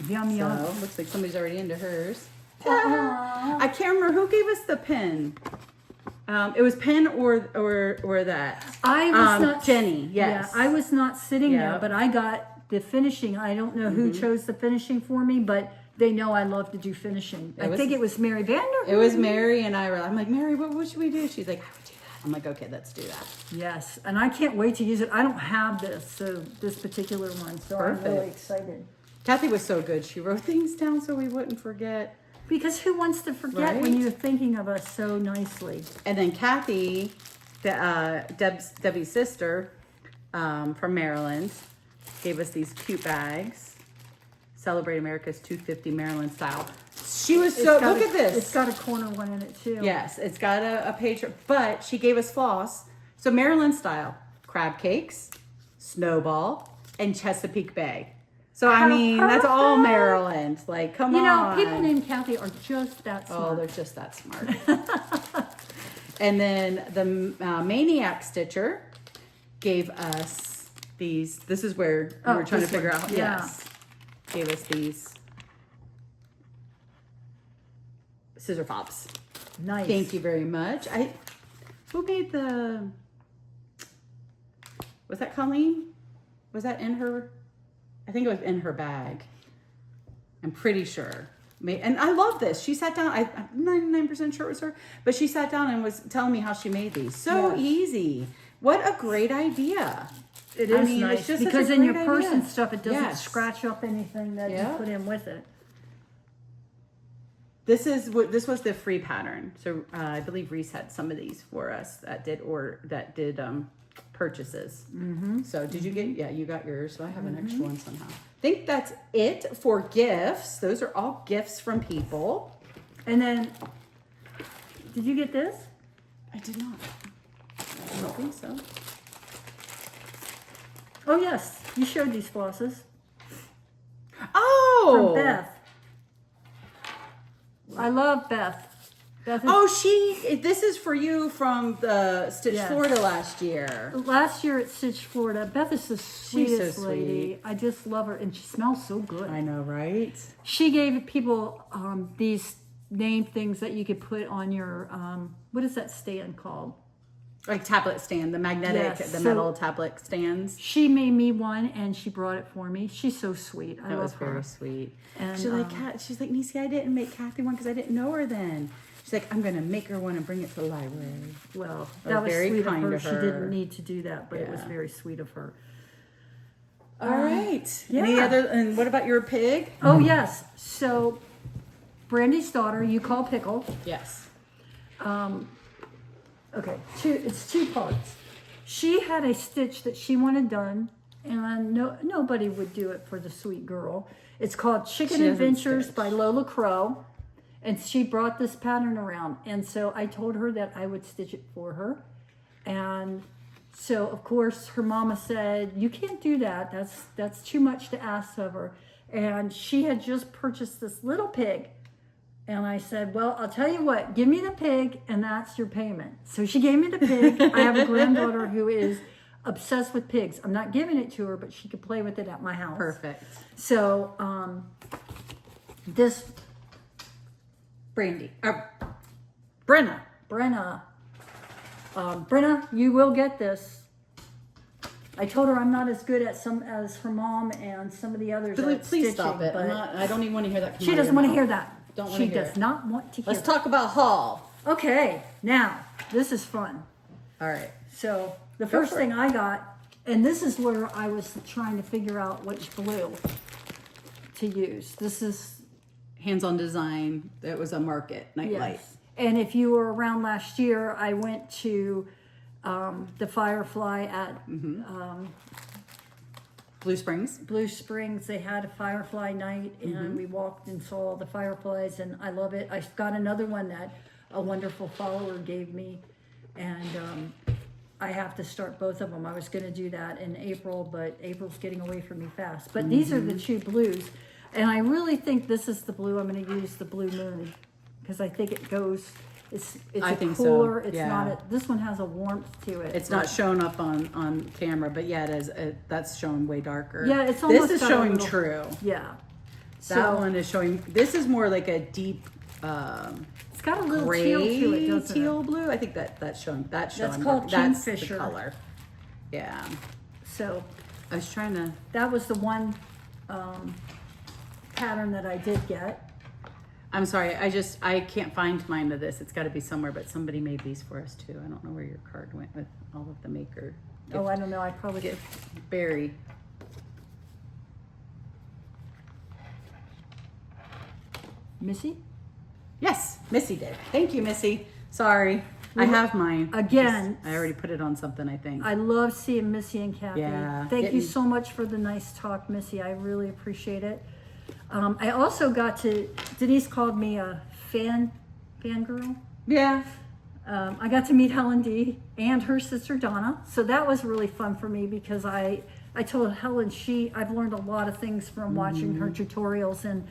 yum yum. So looks like somebody's already into hers. I can't remember who gave us the pin. It was pen or that. I was not Jenny. Yes. Yeah, I was not sitting there, Yeah. but I got the finishing. I don't know who chose the finishing for me, but they know I love to do finishing. I think it was Mary Vander. It was Mary and Ira. I'm like, Mary, what should we do? She's like, I would do that. I'm like, okay, let's do that. Yes, and I can't wait to use it. I don't have this particular one, so I'm really Perfect. excited. Kathy was so good. She wrote things down so we wouldn't forget. Because who wants to forget when Right? you're thinking of us so nicely? And then Kathy, Debbie's sister from Maryland, gave us these cute bags. Celebrate America's 250 Maryland style. She was so, look at this. It's got a corner one in it too. Yes, it's got a page, but she gave us floss. So Maryland style, crab cakes, snowball, and Chesapeake Bay. So I mean, that's all Maryland. Like, come on. You know, people named Kathy are just that smart. Oh, they're just that smart. And then the Maniac Stitcher gave us these. This is where we were trying to figure out. Yeah. Yes. Gave us these scissor fobs. Nice. Thank you very much. Who made the, was that Colleen? Was that in her, I think it was in her bag. I'm pretty sure. And I love this. She sat down, I'm 99% sure it was her, but she sat down and was telling me how she made these. So easy. What a great idea. It is nice it's just because such a in your great purse idea. and stuff, it doesn't Yes. scratch up anything that you put in with it. This was the free pattern. So I believe Reese had some of these for us that did purchases. Mm-hmm. So did you get? Yeah, you got yours. So I have an extra one somehow. I think that's it for gifts. Those are all gifts from people. And then, did you get this? I did not. I don't think so. Oh yes, you showed these flosses Oh, from Beth. I love Beth. Beth is, this is for you from the Stitch Yes. Florida last year. last year at Stitch Florida, Beth is the sweetest so lady. sweet. I just love her, and she smells so good. I know, right? She gave people these name things that you could put on your what is that stand called? Like tablet stand, the magnetic, Yes, the so- metal tablet stands. She made me one, and she brought it for me. She's so sweet. I That love was her. very sweet. And, she's like, she's like, Nisi, I didn't make Kathy one because I didn't know her then. She's like, I'm gonna make her one and bring it to the library. Well, That that was was very sweet of kind her. of She her. didn't need to do that, but it was Yeah. very sweet of her. All right. Any yeah. other? And what about your pig? Oh yes. So, Brandy's daughter, you call Pickle. Yes. Okay, it's two parts. She had a stitch that she wanted done, and nobody would do it for the sweet girl. It's called Chicken She doesn't Adventures stitch. by Lola Crow, and she brought this pattern around. And so I told her that I would stitch it for her. And so, of course, her mama said, you can't do that. That's too much to ask of her. And she had just purchased this little pig. And I said, well, I'll tell you what, give me the pig and that's your payment. So she gave me the pig. I have a granddaughter who is obsessed with pigs. I'm not giving it to her, but she could play with it at my house. Perfect. So this Brandy. Brenna. Brenna, you will get this. I told her I'm not as good at as her mom and some of the others. Please, at please stop stitching, it. but I don't even want to hear that. Come She out of doesn't your want to mouth. hear that. Don't want She to hear does it. not want to hear Let's that. talk about haul. Okay, now this is fun. All right. So the first for thing I got, and this is where I was trying to figure out which blue to use. This is Hands-on design. It was a market nightlight. yes. And if you were around last year, I went to the Firefly at Blue Springs. Blue Springs. They had a Firefly night, and we walked and saw all the fireflies, and I love it. I got another one that a wonderful follower gave me, and I have to start both of them. I was going to do that in April, but April's getting away from me fast. But these are the two blues, and I really think this is the blue I'm going to use, the Blue Moon, because I think it goes. It's I a think so, cooler. It's yeah. not. This one has a warmth to it. It's not shown up on camera, but yeah, it is. That's shown way darker. Yeah, it's almost This is got a showing little- true. Yeah. That one is showing. This is more like a deep It's got a little gray teal to it, doesn't teal it? blue. I think that's showing. That's showing. called That's the Kingfisher. color. Yeah. So I was trying to. that was the one pattern that I did get. I'm sorry. I can't find mine of this. It's got to be somewhere. But somebody made these for us too. I don't know where your card went with all of the maker. Oh, I don't know. I probably Get Barry. Missy? Yes, Missy did. Thank you, Missy. Sorry. I have mine. Again. I already put it on something, I think. I love seeing Missy and Kathy. Yeah. Thank you so much for the nice talk, Missy. I really appreciate it. I also got to, Denise called me a fangirl. Yeah. I got to meet Helen D and her sister Donna. So that was really fun for me because I told Helen I've learned a lot of things from watching her tutorials, and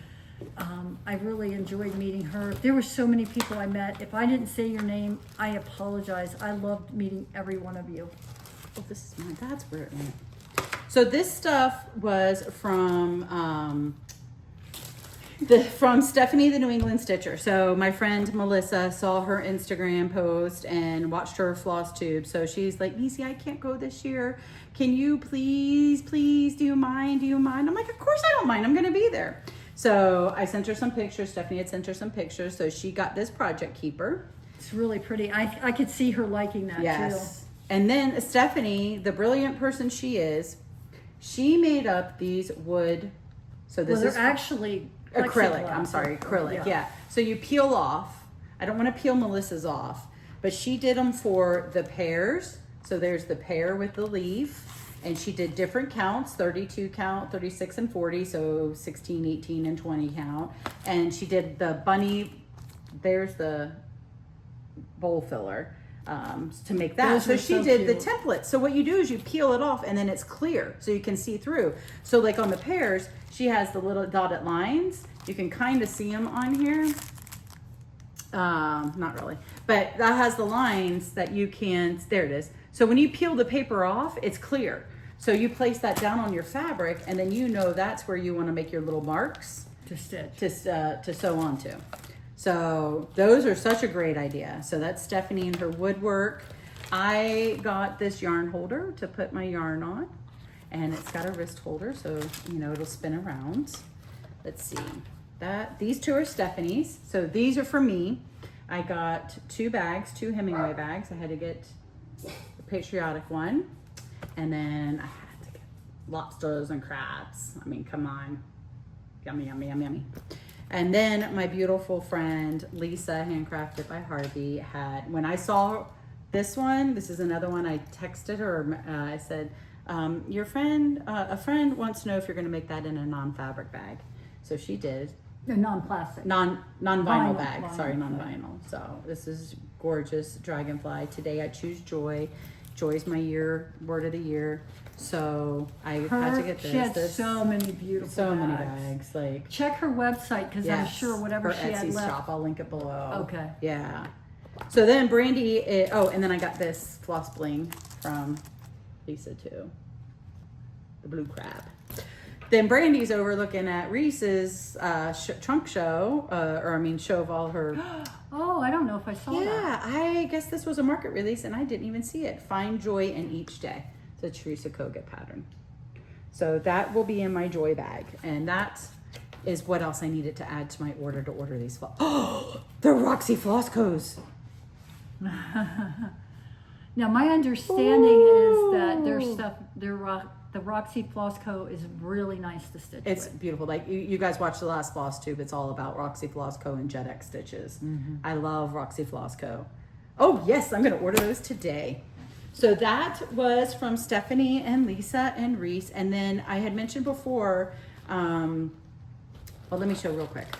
I really enjoyed meeting her. There were so many people I met. If I didn't say your name, I apologize. I loved meeting every one of you. Oh, this is mine. That's where it went. So this stuff was from from Stephanie, the New England Stitcher. So my friend Melissa saw her Instagram post and watched her floss tube. So she's like, Nisi, I can't go this year. Can you please, do you mind? I'm like, of course I don't mind. I'm going to be there. So I sent her some pictures. Stephanie had sent her some pictures. So she got this project keeper. It's really pretty. I could see her liking that too. And then Stephanie, the brilliant person she is, she made up these wood. So this is actually acrylic. I'm sorry, acrylic. Yeah. So you peel off. I don't want to peel Melissa's off, but she did them for the pears. So there's the pear with the leaf, and she did different counts, 32 count, 36 and 40, so 16, 18 and 20 count. And she did the bunny, there's the bowl filler to make that. Those so are she so did the cute. template. So what you do is you peel it off and then it's clear so you can see through. So like on the pears, she has the little dotted lines. You can kind of see them on here. Not really, but that has the lines that you can, there it is. So when you peel the paper off, it's clear. So you place that down on your fabric and then you know that's where you want to make your little marks to stitch, to sew onto. So those are such a great idea. So that's Stephanie and her woodwork. I got this yarn holder to put my yarn on, and it's got a wrist holder, so you know it'll spin around. Let's see. These two are Stephanie's. So these are for me. I got 2 bags, 2 Hemingway bags. I had to get the patriotic one, and then I had to get lobsters and crabs. I mean, come on. Yummy, yummy, yummy, yummy. And then my beautiful friend Lisa, handcrafted by Harvey, had, when I saw this one, this is another one, I texted her, I said, your friend, a friend wants to know if you're gonna make that in a non-fabric bag. So she did. They're non-plastic. Non-vinyl bag, Vinyl, sorry, non-vinyl. So this is gorgeous, Dragonfly. Today I choose Joy. Joy's my word of the year. So I had to get this. She had so many beautiful bags. Like, check her website because I'm sure whatever her she had Etsy left. shop, I'll link it below. Okay. Yeah. So then Brandy, and then I got this floss bling from Lisa too. The blue crab. Then Brandy's over looking at Reese's trunk show, show of all her. Oh, I don't know if I saw that. Yeah, I guess this was a market release and I didn't even see it. Find joy in each day. It's a Teresa Koga pattern. So that will be in my joy bag. And that is what else I needed to add to my order to order these floss. Oh, they're Roxy Flossco's. Now, my understanding is that their stuff, the Roxy Floss Co. is really nice to stitch It's with. beautiful. Like you guys watched the last Floss Tube. It's all about Roxy Floss Co. and Jet X stitches. Mm-hmm. I love Roxy Floss Co. Oh yes, I'm going to order those today. So that was from Stephanie and Lisa and Reese. And then I had mentioned before, well, let me show real quick.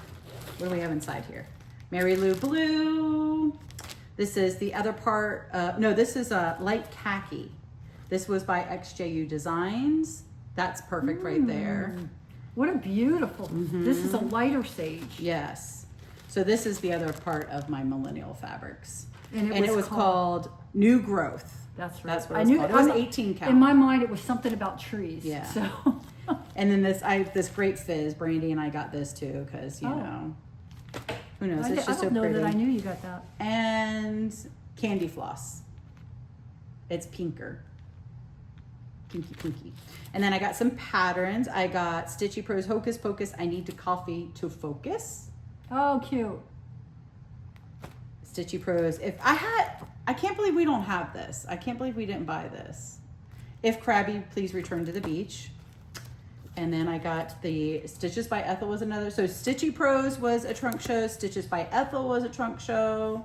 What do we have inside here? Mary Lou Blue. This is the other part. No, this is a light khaki. This was by XJU Designs. That's perfect right there. What a beautiful, this is a lighter sage. Yes. So this is the other part of my millennial fabrics. And it was called New Growth. That's right. That's what it was called. It was 18 count. In my mind, it was something about trees. Yeah. So. And then this Great Fizz, Brandy and I got this too, because, you know, who knows? It's just so pretty. I don't know that I knew you got that. And Candy Floss. It's pinker. Pinky. And then I got some patterns. I got Stitchy Pro's Hocus Pocus, I Need to Coffee to Focus. Oh, cute. Stitchy Pro's, I can't believe we don't have this. I can't believe we didn't buy this. If Crabby, Please Return to the Beach. And then I got the Stitches by Ethel was another. So Stitchy Pros was a trunk show. Stitches by Ethel was a trunk show.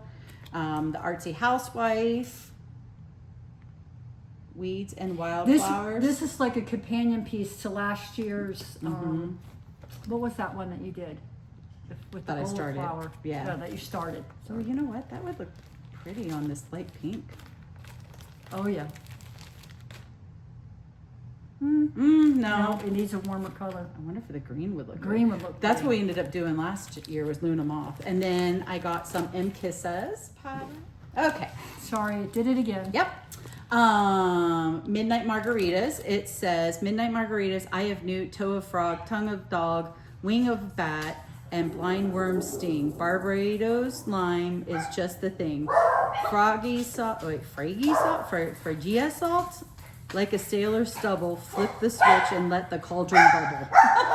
The Artsy Housewife. Weeds and Wildflowers. This is like a companion piece to last year's, what was that one that you did? With the That I gold started. flower. Yeah. That you started. So you know what? That would look pretty on this light pink. Oh yeah. No. It needs a warmer color. I wonder if the green would look Green good. would look That's great. what we ended up doing last year was Luna Moth. And then I got some M Kisses pattern. Okay. Sorry, it did it again. Yep. Midnight Margaritas. It says Midnight Margaritas, Eye of Newt, Toe of Frog, Tongue of Dog, Wing of Bat, and Blind Worm Sting. Barbados lime is just the thing. Froggy salt, Phrygia salt, like a sailor's stubble, flip the switch and let the cauldron bubble.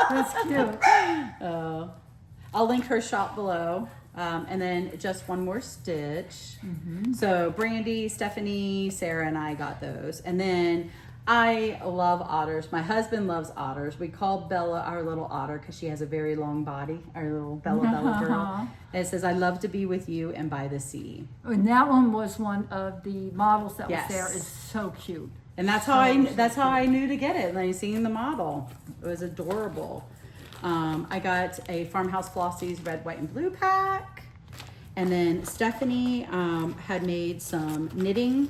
That's cute. I'll link her shop below. And then just one more stitch. So Brandy, Stephanie, Sarah, and I got those. And then I love otters. My husband loves otters. We call Bella our little otter because she has a very long body, our little Bella girl. And it says, I love to be with you and by the sea. And that one was one of the models that Yes. was there. Is so cute. And that's how I knew to get it. Like seeing the model, it was adorable. I got a Farmhouse Flossie's red, white, and blue pack, and then Stephanie had made some knitting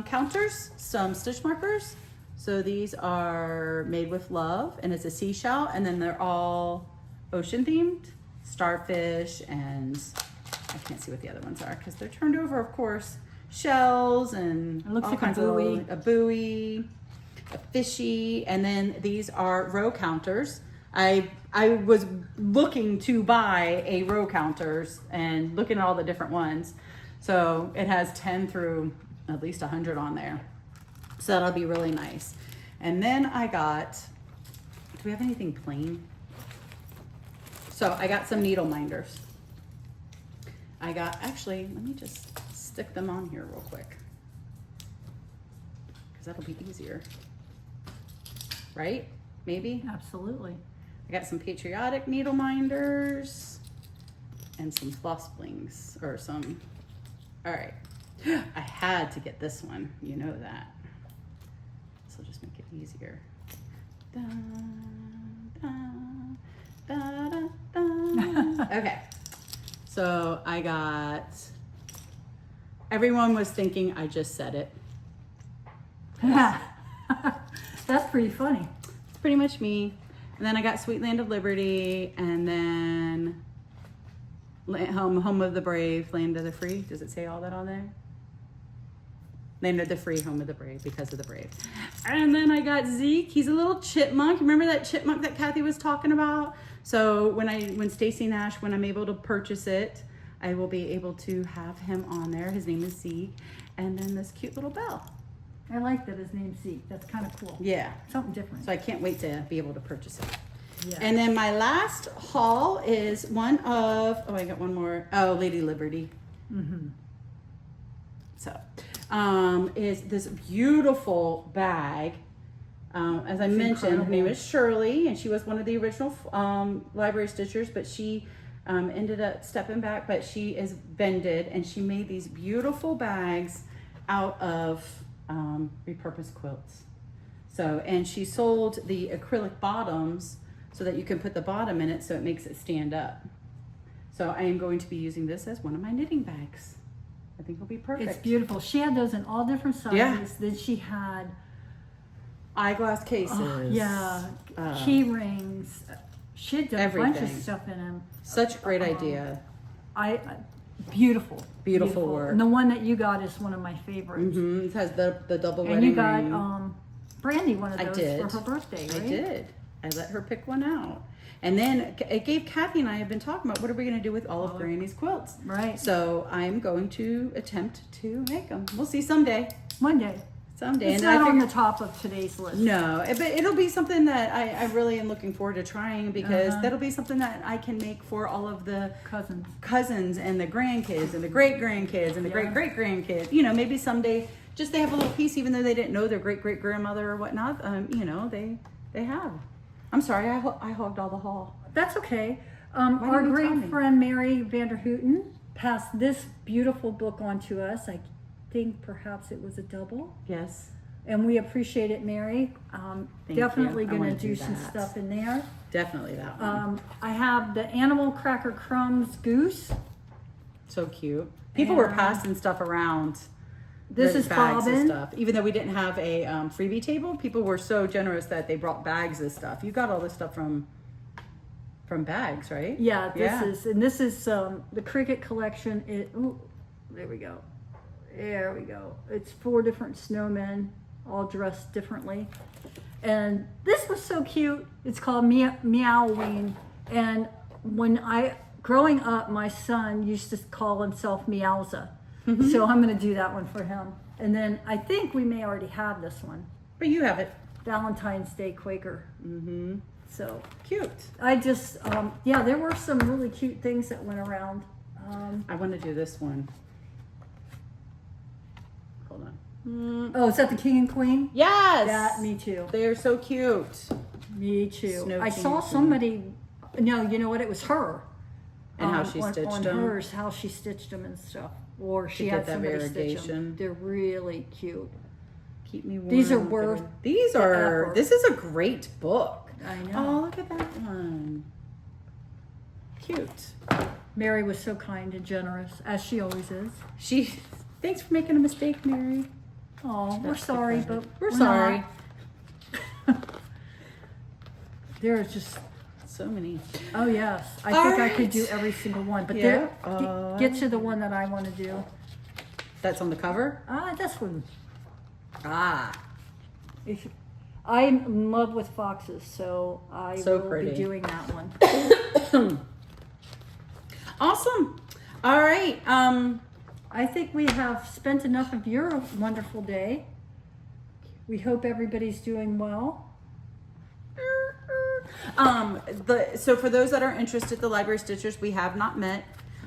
counters, some stitch markers. So these are made with love, and it's a seashell, and then they're all ocean themed, starfish, and I can't see what the other ones are because they're turned over, of course. Shells and It looks all like a kinds buoy. of a buoy, a fishy, and then these are row counters. I was looking to buy a row counters and looking at all the different ones. So it has 10 through at least 100 on there. So that'll be really nice. And then I got, do we have anything plain? So I got some needle minders. I got, actually, let me just stick them on here real quick. Because that'll be easier. Right? Maybe? Absolutely. I got some patriotic needle minders and some floss blings or some. All right. I had to get this one. You know that. This will just make it easier. Da, da, da, da, da. Okay. So I got. Everyone was thinking I just said it. That's pretty funny. It's pretty much me. And then I got Sweet Land of Liberty, and then Home of the Brave, Land of the Free. Does it say all that on there? Land of the Free, Home of the Brave, because of the brave. And then I got Zeke. He's a little chipmunk. Remember that chipmunk that Kathy was talking about? So when Stacy Nash, when I'm able to purchase it, I will be able to have him on there. His name is Zeke. And then this cute little bell. I like that his name's Zeke. That's kind of cool. Yeah. Something different. So I can't wait to be able to purchase it. Yeah. And then my last haul is one of, oh, I got one more. Oh, Lady Liberty. So, is this beautiful bag. As I mentioned, her name is Shirley, and she was one of the original library stitchers, but she ended up stepping back, but she is bended, and she made these beautiful bags out of repurposed quilts. So, and she sold the acrylic bottoms so that you can put the bottom in it so it makes it stand up. So I am going to be using this as one of my knitting bags. I think it'll be perfect. It's beautiful. She had those in all different sizes. Yeah. Then she had Eyeglass cases. key rings. She had a bunch of everything. stuff in them. Such a great idea. Beautiful work. And the one that you got is one of my favorites. It has the double And wedding you got ring. Brandy one of I those did. for her birthday, right? I did. I let her pick one out. And then it gave Kathy and I have been talking about what are we going to do with all of Granny's quilts. Right. So I'm going to attempt to make them. We'll see someday. One day. Someday. It's And not I on the figure- top of today's list. No, but it'll be something that I really am looking forward to trying because that'll be something that I can make for all of the cousins and the grandkids and the great grandkids and the great great grandkids. You know, maybe someday just they have a little piece, even though they didn't know their great great grandmother or whatnot. You know, they have I'm sorry, I hogged all the hall. That's okay. Why Our didn't you tell great me? friend Mary Vanderhooten passed this beautiful book on to us. I think perhaps it was a double. Yes. And we appreciate it, Mary. Thank Definitely you. I going to wanna do do some that. stuff in there. Definitely that one. I have the Animal Cracker Crumbs Goose. So cute. People were And passing stuff around. This the is bags of Bobbin. stuff. Even though we didn't have a freebie table, people were so generous that they brought bags of stuff. You got all this stuff from bags, right? Yeah, this is the Cricket collection. There we go. There we go. It's 4 different snowmen, all dressed differently. And this was so cute. It's called Meowween. And growing up, my son used to call himself Meowza. So I'm going to do that one for him. And then I think we may already have this one. But you have it. Valentine's Day Quaker. Mm-hmm. So Cute. I just, there were some really cute things that went around. I want to do this one. Hold on. Oh, is that the King and Queen? Yes. Yeah, me too. They are so cute. Me too. Snow I King saw and Queen. somebody, no, you know what? It was her. And how she stitched on them. hers, how she stitched them and stuff. Or she get had that somebody stitch them. variegation. They're really cute. Keep me warm. These are worth These the are. effort. This is a great book. I know. Oh, look at that one. Cute. Mary was so kind and generous, as she always is. Thanks for making a mistake, Mary. Oh, we're That's sorry, okay. but We're sorry. not. There is just, So many. oh yes. I All think I could right. do every single one. But Yeah. get to the one that I want to do. That's on the cover? This one. Ah. I'm in love with foxes, so I So will pretty. be doing that one. Awesome. All right. I think we have spent enough of your wonderful day. We hope everybody's doing well. So for those that are interested, the Library Stitchers, we have not met.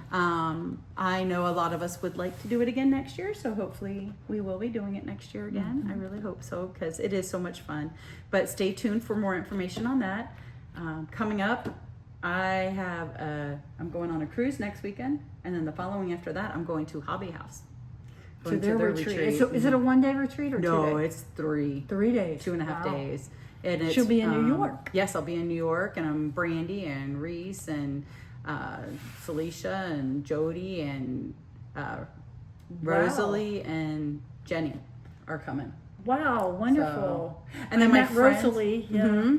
I know a lot of us would like to do it again next year, so hopefully we will be doing it next year again. I really hope so, because it is so much fun. But stay tuned for more information on that. Coming up, I'm going on a cruise next weekend, and then the following after that, I'm going to Hobby House. To Going their retreat. Is it a one-day retreat or 2 No, days? it's 3. 3 days. 2.5 Wow. days. And it's, She'll be in New York. Yes, I'll be in New York, and I'm Brandy and Reese and Celicia and Jody and Rosalie and Jenny are coming. Wow, wonderful. And then I my met friend, Rosalie, yeah.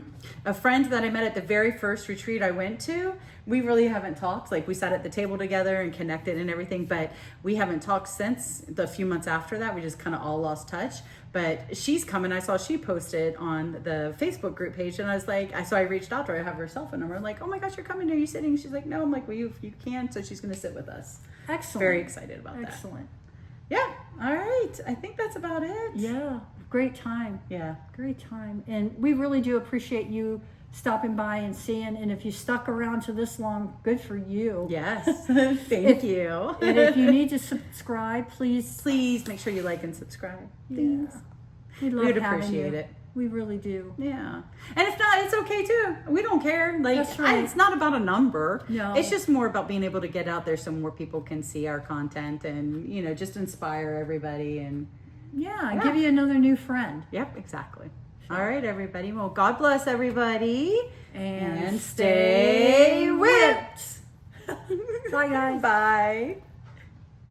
a friend that I met at the very first retreat I went to, we really haven't talked. Like, we sat at the table together and connected and everything, but we haven't talked since the few months after that. We just kind of all lost touch. But she's coming. I saw she posted on the Facebook group page, and I was like, so I reached out to her. I have her cell phone number. I'm like, oh my gosh, you're coming. Are you sitting? She's like, no. I'm like, well, you can. So she's going to sit with us. Excellent. Very excited about that. Excellent. Yeah. All right. I think that's about it. Yeah, great time. Yeah. Great time. And we really do appreciate you stopping by and seeing. And if you stuck around to this long, good for you. Yes. Thank you. And if you need to subscribe, please. Please make sure you like and subscribe. Yeah. Please. We love We'd having appreciate you. it. We really do. Yeah. And if not, it's okay too. We don't care. Like, That's right. it's not about a number. No. It's just more about being able to get out there so more people can see our content and, just inspire everybody. And Yeah, give you another new friend. yep, exactly. All right, everybody. Well, God bless everybody. And stay whipped. Bye, guys. Bye.